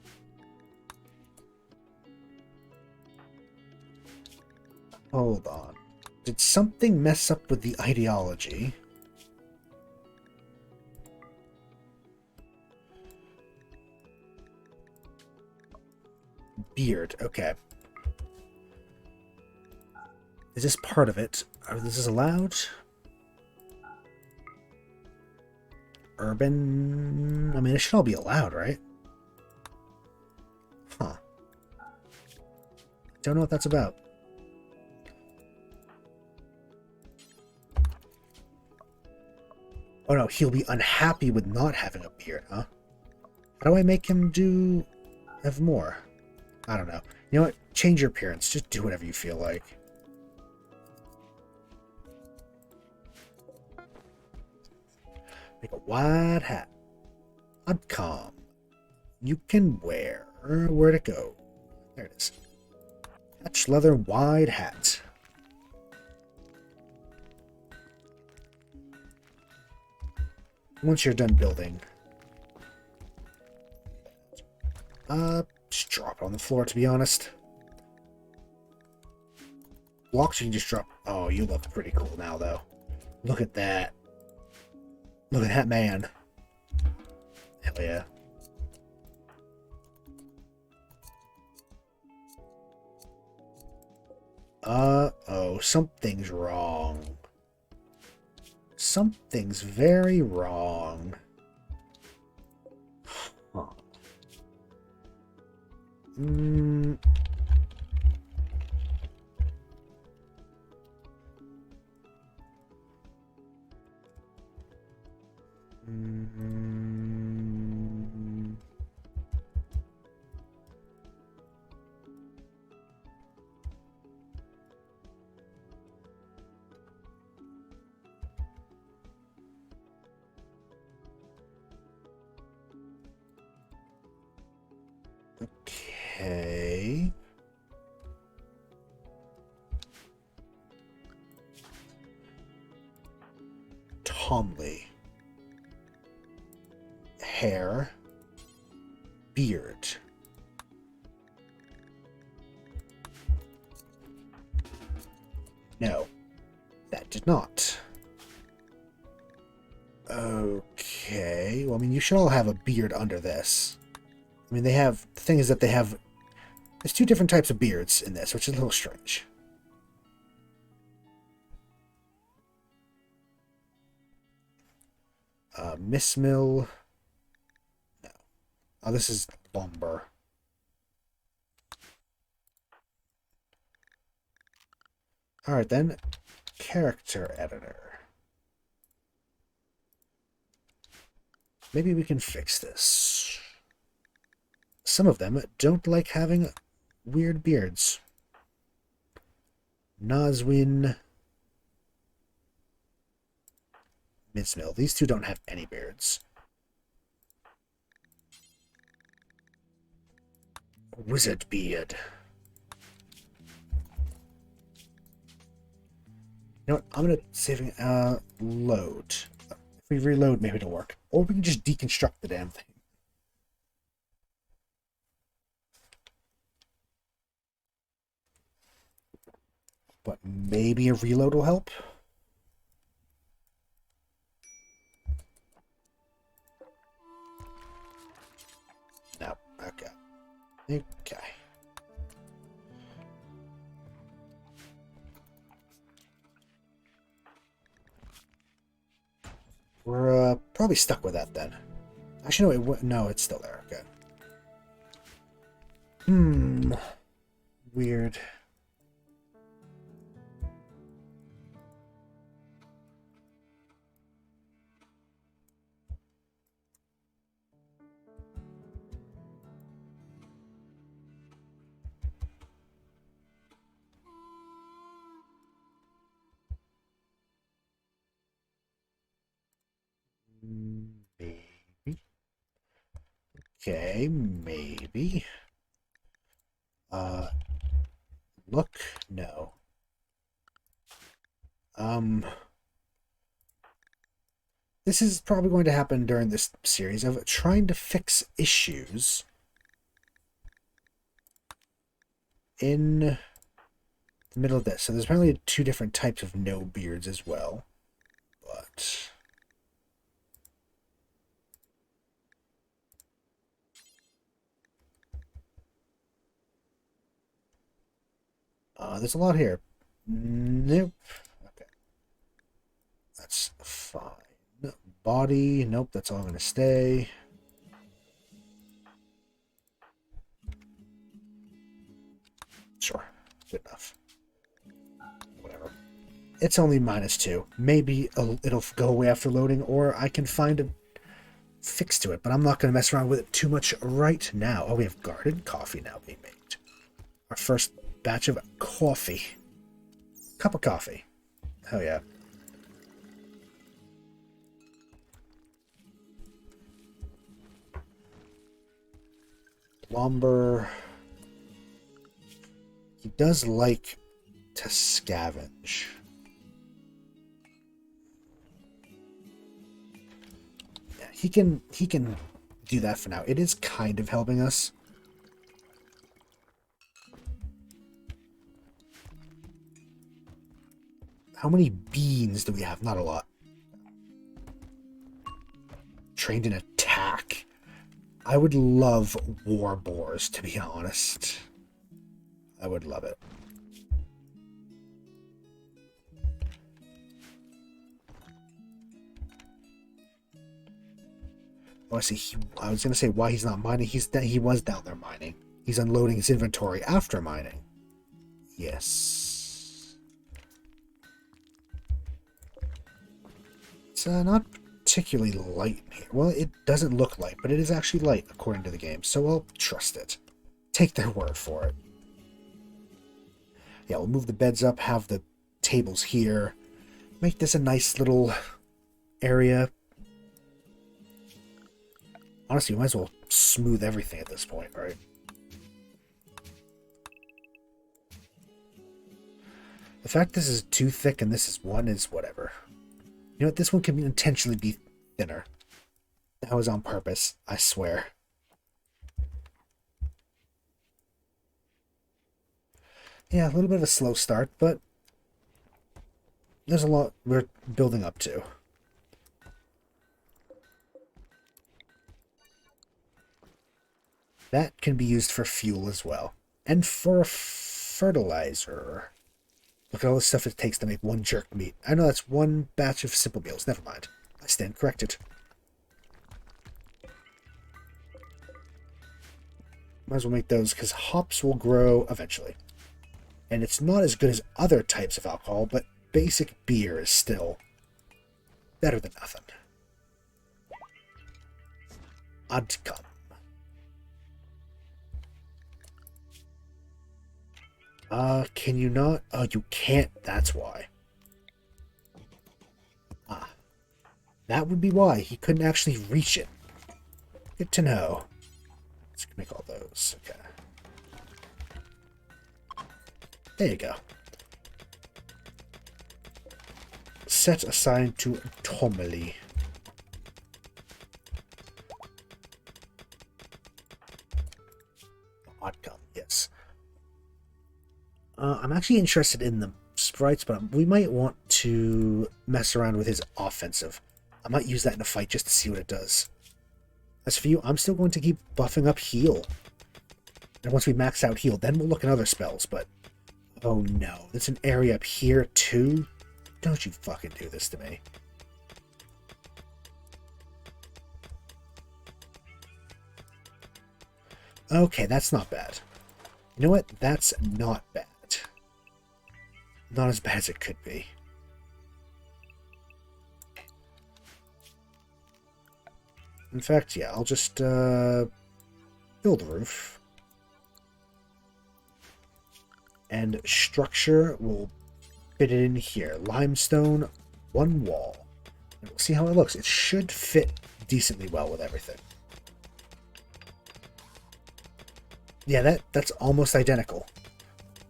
Hold on. Did something mess up with the ideology? Beard, okay. Is this part of it? This is allowed? Urban? I mean, it should all be allowed, right? Huh. Don't know what that's about. Oh no, he'll be unhappy with not having a beard, huh? How do I make him have more? I don't know. You know what? Change your appearance. Just do whatever you feel like. Make a wide hat. Oddcom. You can wear. Where'd it go? There it is. Patch leather wide hat. Once you're done building, just drop it on the floor, to be honest. Blocks you can just drop. Oh, you look pretty cool now, though. Look at that. Look at that man. Hell yeah. Uh-oh, something's wrong. Something's very wrong. Huh. Okay. Tomley. Hair. Beard. No, that did not. Okay. Well, I mean, you should all have a beard under this. I mean, the thing is that there's two different types of beards in this, which is a little strange. Miss Mill. No. Oh, this is lumber. Alright then. Character editor. Maybe we can fix this. Some of them don't like having weird beards. Noswin. Midsmill. These two don't have any beards. Wizard beard. You know what? I'm gonna save load. If we reload, maybe it'll work. Or we can just deconstruct the damn thing. But maybe a reload will help. No. Okay. Okay. We're probably stuck with that then. Actually, no, it's still there. Okay. Weird. Okay, maybe. Look, no. This is probably going to happen during this series of trying to fix issues in the middle of this. So there's apparently two different types of no beards as well. But there's a lot here. Nope. Okay. That's fine. Body, nope, that's all going to stay. Sure, good enough. Whatever. It's only -2. Maybe it'll go away after loading, or I can find a fix to it, but I'm not going to mess around with it too much right now. Oh, we have garden coffee now being made. Our first batch of coffee. Cup of coffee. Hell yeah. Lumber. He does like to scavenge. Yeah, he can do that for now. It is kind of helping us. How many beans do we have? Not a lot. Trained in attack. I would love war boars, to be honest. I would love it. Oh, I see. I was going to say why he's not mining. He was down there mining. He's unloading his inventory after mining. Yes. It's not particularly light in here. Well, it doesn't look light, but it is actually light according to the game, so I'll trust it. Take their word for it. Yeah, we'll move the beds up, have the tables here. Make this a nice little area. Honestly, we might as well smooth everything at this point, right? The fact this is too thick and this is one is whatever. You know what? This one can intentionally be thinner. That was on purpose, I swear. Yeah, a little bit of a slow start, but there's a lot we're building up to. That can be used for fuel as well. And for fertilizer. Look at all the stuff it takes to make one jerk meat. I know that's one batch of simple meals. Never mind. I stand corrected. Might as well make those, because hops will grow eventually. And it's not as good as other types of alcohol, but basic beer is still better than nothing. Outcome. Can you not? Oh, you can't. That's why. Ah. That would be why. He couldn't actually reach it. Good to know. Let's make all those. Okay. There you go. Set assigned to Tomely. Outcome, yes. I'm actually interested in the sprites, but we might want to mess around with his offensive. I might use that in a fight just to see what it does. As for you, I'm still going to keep buffing up heal. And once we max out heal, then we'll look at other spells, but... Oh no, there's an area up here too? Don't you fucking do this to me. Okay, that's not bad. You know what? That's not bad. Not as bad as it could be. In fact, yeah, I'll just build a roof. And structure, we'll fit it in here. Limestone, one wall. And we'll see how it looks. It should fit decently well with everything. Yeah, that's almost identical.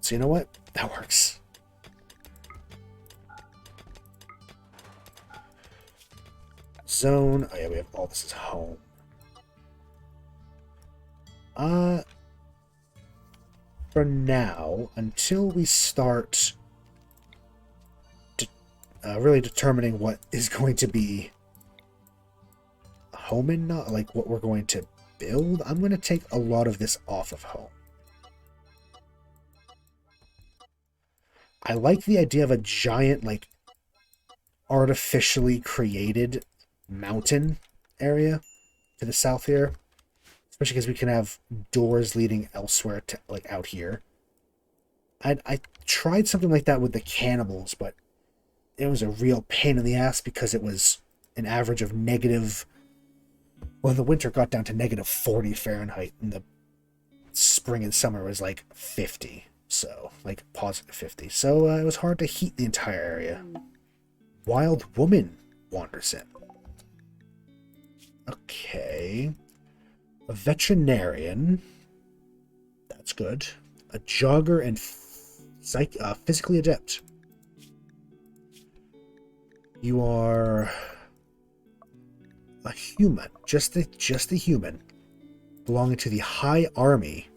So you know what? That works. Zone. Oh yeah, we have all this is home. For now, until we start really determining what is going to be home and not like what we're going to build, I'm going to take a lot of this off of home. I like the idea of a giant, like, artificially created mountain area to the south here, especially because we can have doors leading elsewhere to, like, out here. I tried something like that with the cannibals, but it was a real pain in the ass because it was an average of negative. Well, the winter got down to negative 40 Fahrenheit, and the spring and summer was like 50. So, like, positive 50. So, it was hard to heat the entire area. Wild woman wanders in. Okay. A veterinarian. That's good. A jogger and physically adept. You are a human. Just a human. Belonging to the High Army.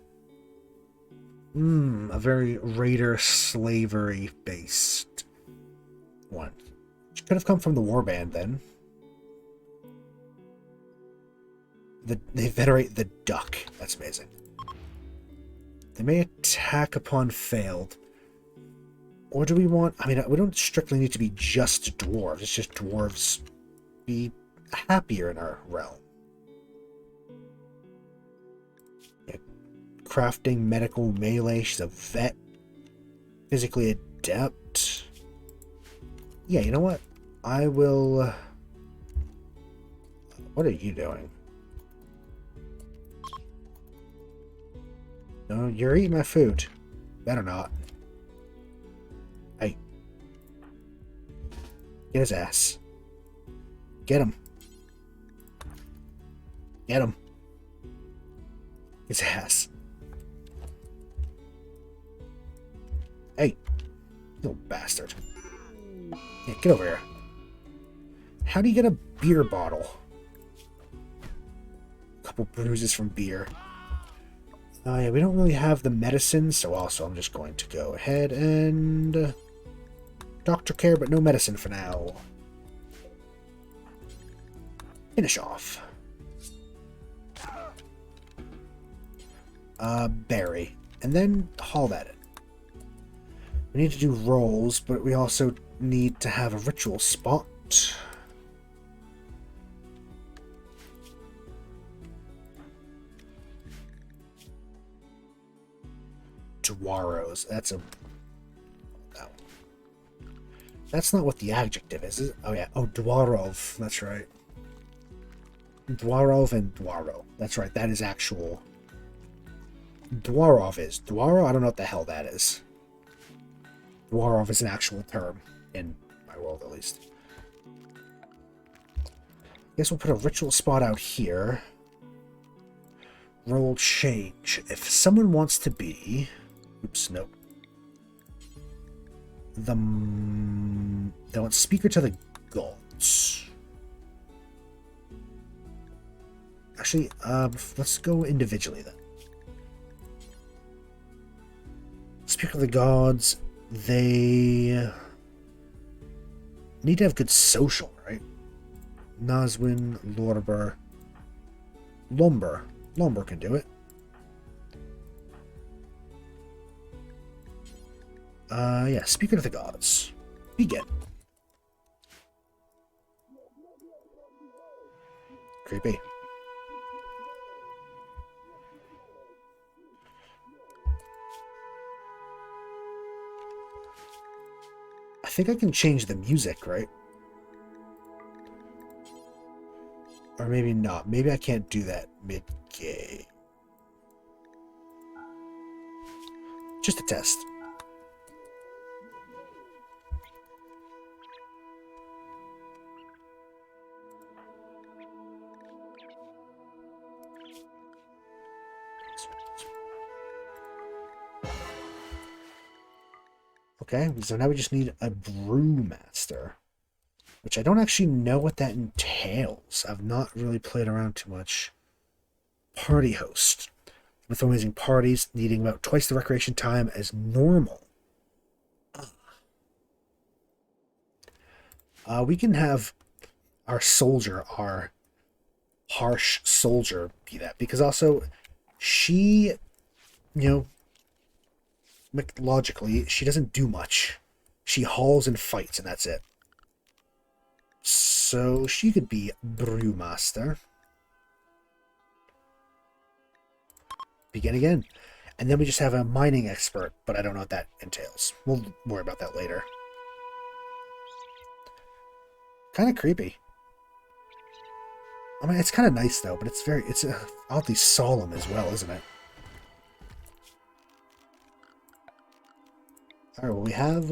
A very raider slavery based one. Which could have come from the warband then. They venerate the duck. That's amazing. They may attack upon failed. Or do we want... I mean, we don't strictly need to be just dwarves. It's just dwarves be happier in our realm. Yeah. Crafting, medical, melee. She's a vet. Physically adept. Yeah, you know what? I will... What are you doing? No, you're eating my food. Better not. Hey. Get his ass. Get him. Get him. His ass. Hey. You little bastard. Yeah, get over here. How do you get a beer bottle? A couple bruises from beer. Oh yeah, we don't really have the medicine, so also I'm just going to go ahead and... doctor care, but no medicine for now. Finish off. Berry. And then haul that in. We need to do rolls, but we also need to have a ritual spot. Dwarves. That's a... Oh. That's not what the adjective is it? Oh yeah. Oh, dwarov. That's right. Dwarov and dwaro. That's right. That is actual... Dwarov is. Dwaro? I don't know what the hell that is. Dwarov is an actual term. In my world, at least. Guess we'll put a ritual spot out here. Roll change. If someone wants to be... Oops, nope. They want speaker to the gods. Actually, let's go individually then. Speaker of the gods, they need to have good social, right? Nazwin, Lorber, Lomber. Lomber can do it. Yeah, speaker of the gods. Begin. Creepy. I think I can change the music, right? Or maybe not. Maybe I can't do that mid-game. Just a test. Okay, so now we just need a brewmaster, which I don't actually know what that entails. I've not really played around too much. Party host. With organizing parties, needing about twice the recreation time as normal. We can have our soldier, our harsh soldier, be that. Because also, she, logically, she doesn't do much. She hauls and fights, and that's it. So she could be brewmaster. Begin again. And then we just have a mining expert, but I don't know what that entails. We'll worry about that later. Kind of creepy. I mean, it's kind of nice, though, but it's oddly solemn as well, isn't it? Alright, well, we have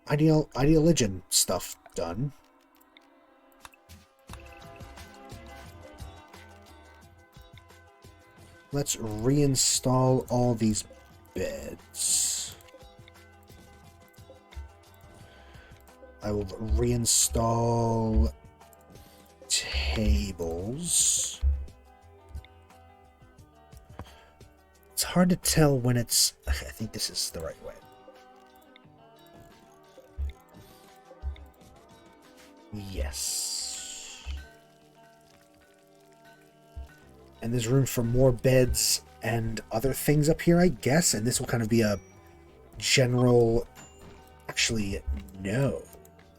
ideologian stuff done. Let's reinstall all these beds. I will reinstall tables. It's hard to tell when it's... I think this is the right way. Yes. And there's room for more beds and other things up here, I guess. And this will kind of be a general... Actually, no.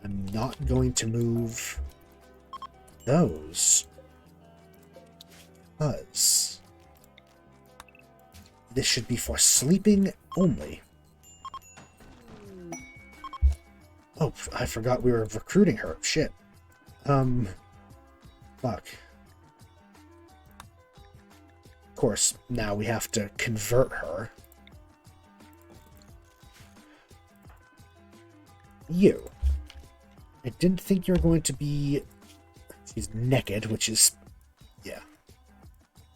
I'm not going to move those. Because this should be for sleeping only. Oh, I forgot we were recruiting her. Shit. Fuck. Of course, now we have to convert her. You. I didn't think you were going to be... She's naked, which is... Yeah.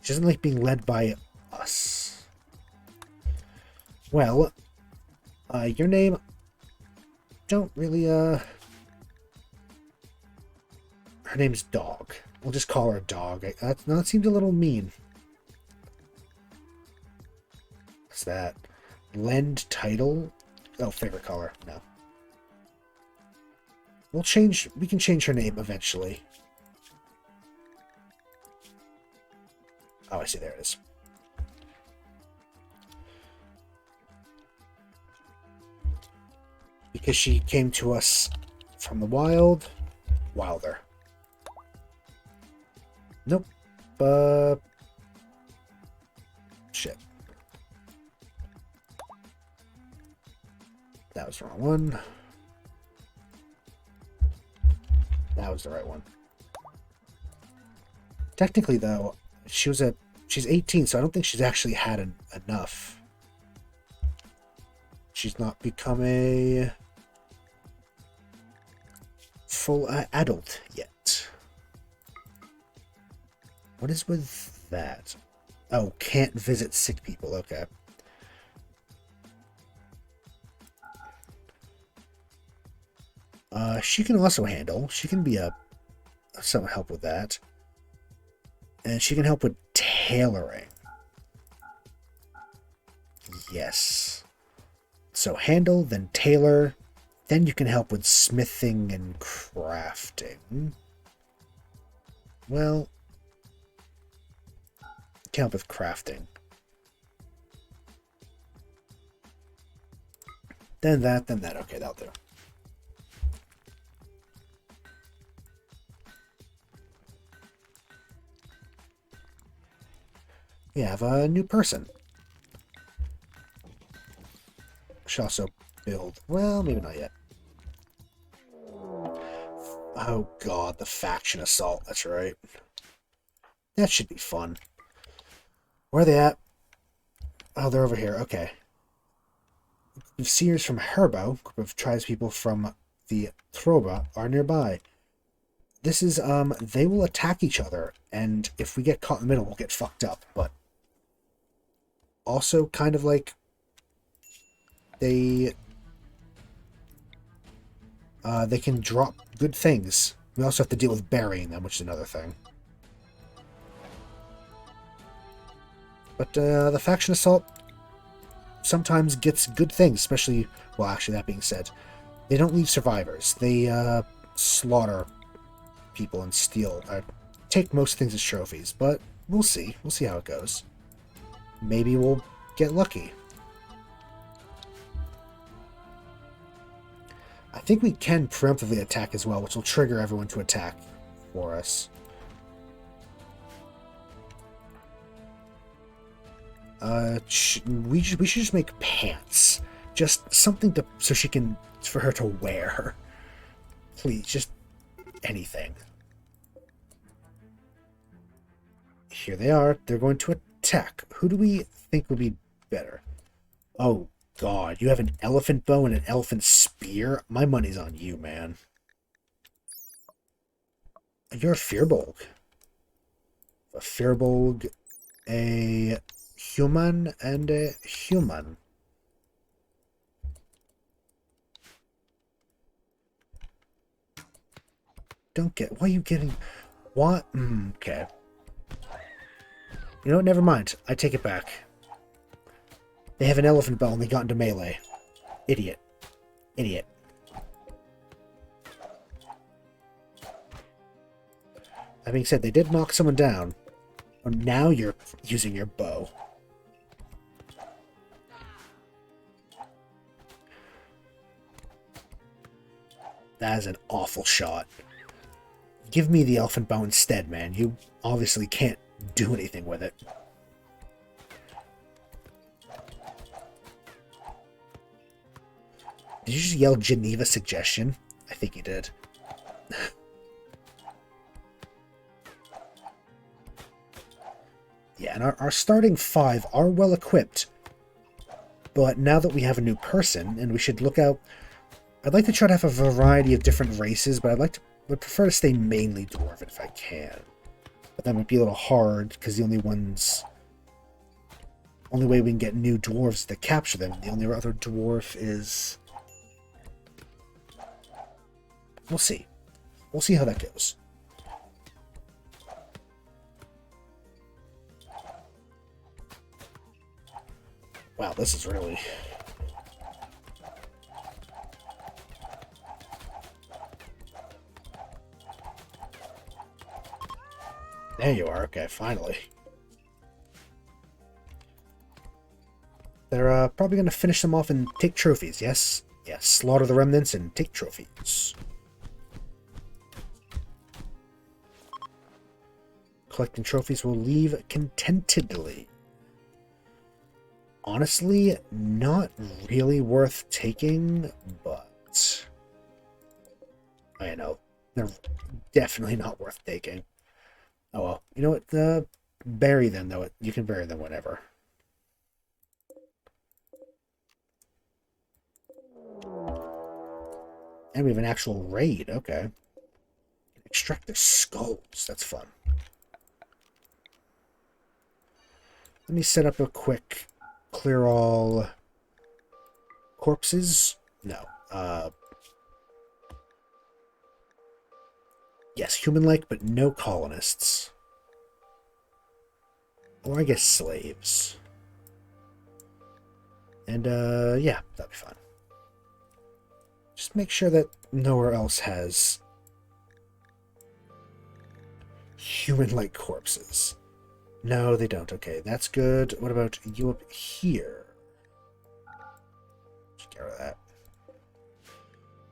She doesn't like being led by us. Well, your name... Don't really, Her name's Dog. We'll just call her Dog. That seems a little mean. What's that? Lend title? Oh, favorite color. No. We can change her name eventually. Oh, I see, there it is. Because she came to us from the wild. Wilder. Nope. Shit. That was the wrong one. That was the right one. Technically, though, she's 18, so I don't think she's actually had enough. She's not become a full adult yet. What is with that? Oh, can't visit sick people. Okay. She can also handle. She can be some help with that. And she can help with tailoring. Yes. So handle, then tailor. Then you can help with smithing and crafting. Well, you can help with crafting. Then that, then that. Okay, that'll do. We have a new person. Should also build. Well, maybe not yet. Oh god, the faction assault. That's right. That should be fun. Where are they at? Oh, they're over here. Okay. Seers from Herbo, group of tribespeople from the Troba, are nearby. This is, they will attack each other, and if we get caught in the middle, we'll get fucked up, but also kind of like they they can drop good things. We also have to deal with burying them, which is another thing. But the faction assault sometimes gets good things, especially... Well, actually, that being said, they don't leave survivors. They slaughter people and steal... take most things as trophies, but we'll see. We'll see how it goes. Maybe we'll get lucky. I think we can preemptively attack as well, which will trigger everyone to attack for us. We should just make pants. Just something to for her to wear. Please, just anything. Here they are. They're going to attack. Who do we think would be better? Oh, God. You have an elephant bow and an elephant spear? My money's on you, man. You're a Firbolg. A Firbolg, a human, and a human. Don't get... Why are you getting... What? Okay. You know what? Never mind. I take it back. They have an elephant bell and they got into melee. Idiot. Idiot. That being said, they did knock someone down. Oh, now you're using your bow. That is an awful shot. Give me the elephant bow instead, man. You obviously can't do anything with it. Did you just yell Geneva suggestion? I think you did. Yeah, and our starting 5 are well equipped. But now that we have a new person, and we should look out... I'd like to try to have a variety of different races, but would prefer to stay mainly Dwarven if I can. But that might be a little hard, because the only way we can get new dwarves is to capture them. The only other dwarf is... We'll see. We'll see how that goes. Wow, this is really... There you are. Okay, finally. They're probably going to finish them off and take trophies, yes? Yes, slaughter the remnants and take trophies. Collecting trophies will leave contentedly. Honestly, not really worth taking, but... I know. They're definitely not worth taking. Oh well. You know what? Bury them, though. You can bury them whenever. And we have an actual raid. Okay. Extract their skulls. That's fun. Let me set up a quick clear all corpses. No. Yes, human-like, but no colonists. Or I guess slaves. And, yeah, that'd be fine. Just make sure that nowhere else has human-like corpses. No, they don't. Okay, that's good. What about you up here? Just get rid of that.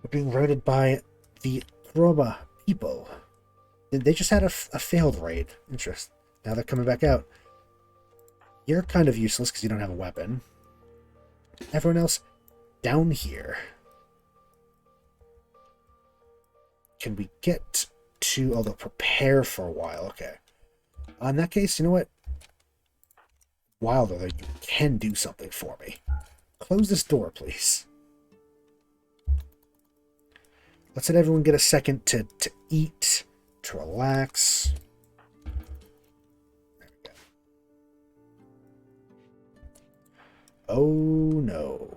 We're being raided by the Roma people. They just had a failed raid. Interesting. Now they're coming back out. You're kind of useless because you don't have a weapon. Everyone else, down here. Can we get to... Oh, they'll prepare for a while. Okay. In that case, you know what? Wilder, you can do something for me. Close this door, please. Let's let everyone get a second to eat, to relax. There we go. Oh, no.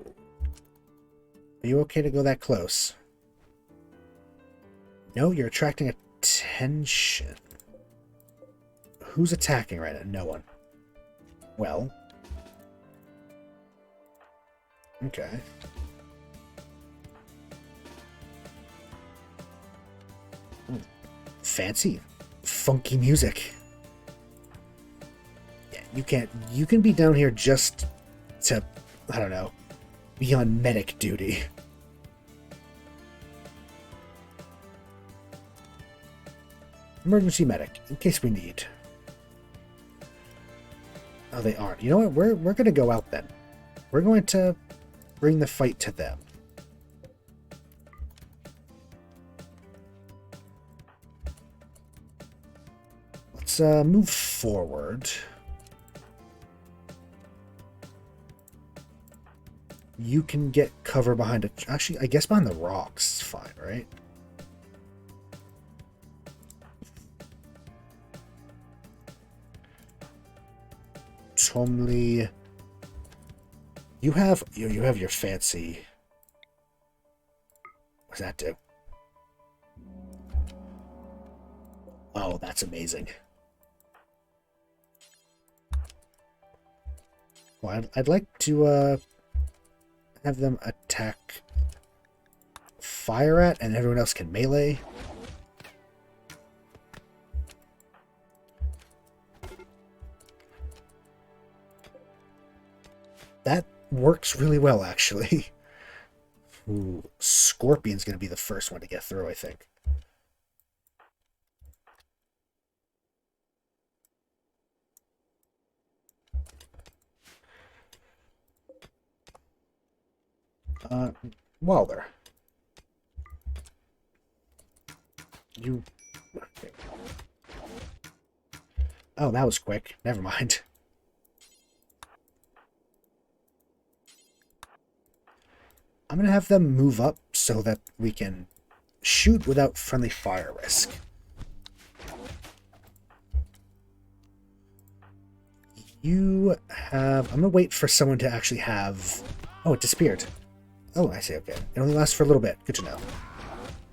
Are you okay to go that close? No, you're attracting attention. Who's attacking right now? No one. Well. Okay. Fancy. Funky music. Yeah, you can be down here just to, I don't know, be on medic duty. Emergency medic, in case we need. Oh, they aren't. You know what? We're gonna go out then. We're going to bring the fight to them. Let's move forward. You can get cover behind a... Actually, I guess behind the rocks is fine, right? Tomley... You have your fancy... What does that do? Oh, that's amazing. Well, I'd like to have them attack fire at, and everyone else can melee. That works really well, actually. Ooh, Scorpion's going to be the first one to get through, I think. Wilder. You... Okay. Oh, that was quick. Never mind. I'm going to have them move up so that we can shoot without friendly fire risk. You have... I'm going to wait for someone to actually have... Oh, it disappeared. Oh, I see, okay. It only lasts for a little bit. Good to know.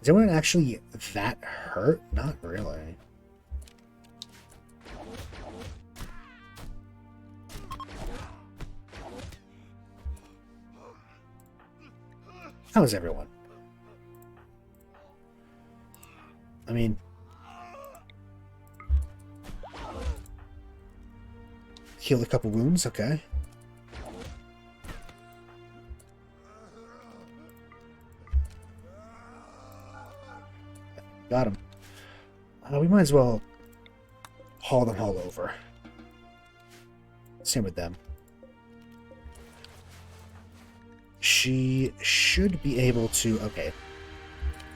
Is anyone actually that hurt? Not really. How is everyone? I mean... Healed a couple wounds, okay. Got him. We might as well haul them all over. Same with them. She should be able to... Okay.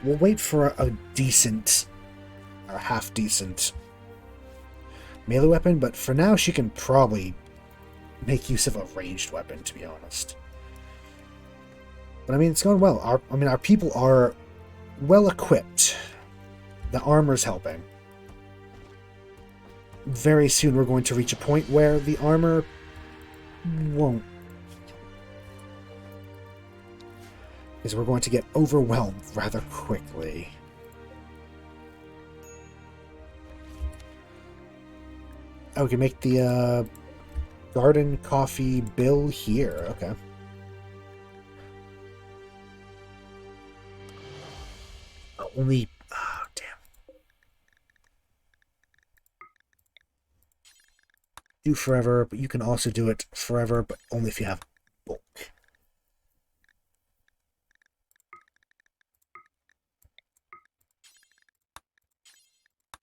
We'll wait for a decent, or half-decent melee weapon, but for now she can probably make use of a ranged weapon, to be honest. But I mean, it's going well. Our people are well equipped. The armor's helping. Very soon we're going to reach a point where the armor won't. Because we're going to get overwhelmed rather quickly. Oh, we can make the garden coffee bill here. Okay. Only... Oh, damn. Do forever, but you can also do it forever, but only if you have bulk.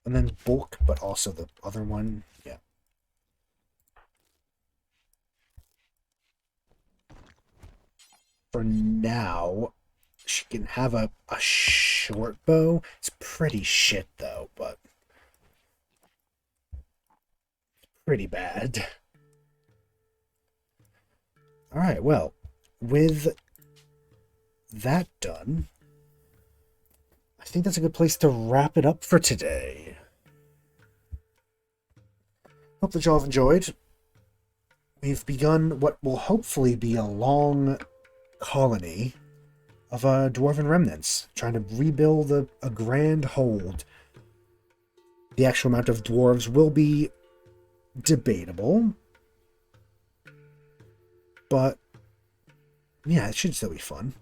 And then bulk, but also the other one. Yeah. For now, she can have a short bow. It's pretty shit, though, but pretty bad. Alright, well, with that done, I think that's a good place to wrap it up for today. Hope that y'all have enjoyed. We've begun what will hopefully be a long colony. of Dwarven Remnants, trying to rebuild a grand hold. The actual amount of dwarves will be debatable, but yeah, it should still be fun.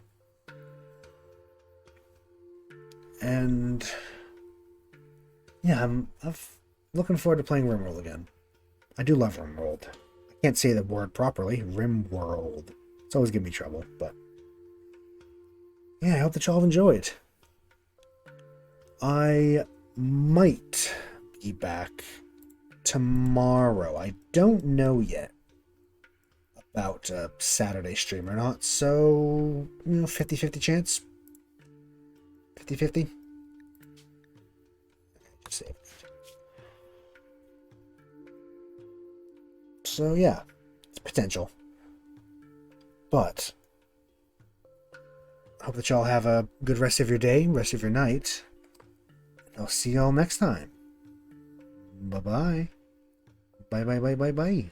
And yeah, I'm looking forward to playing Rimworld again. I do love Rimworld. I can't say the word properly. Rimworld. It's always giving me trouble, but yeah, I hope that y'all have enjoyed. I might be back tomorrow. I don't know yet about a Saturday stream or not, so 50-50 chance. 50-50. So yeah, it's potential. But I hope that y'all have a good rest of your day, rest of your night. I'll see y'all next time. Bye-bye. Bye-bye.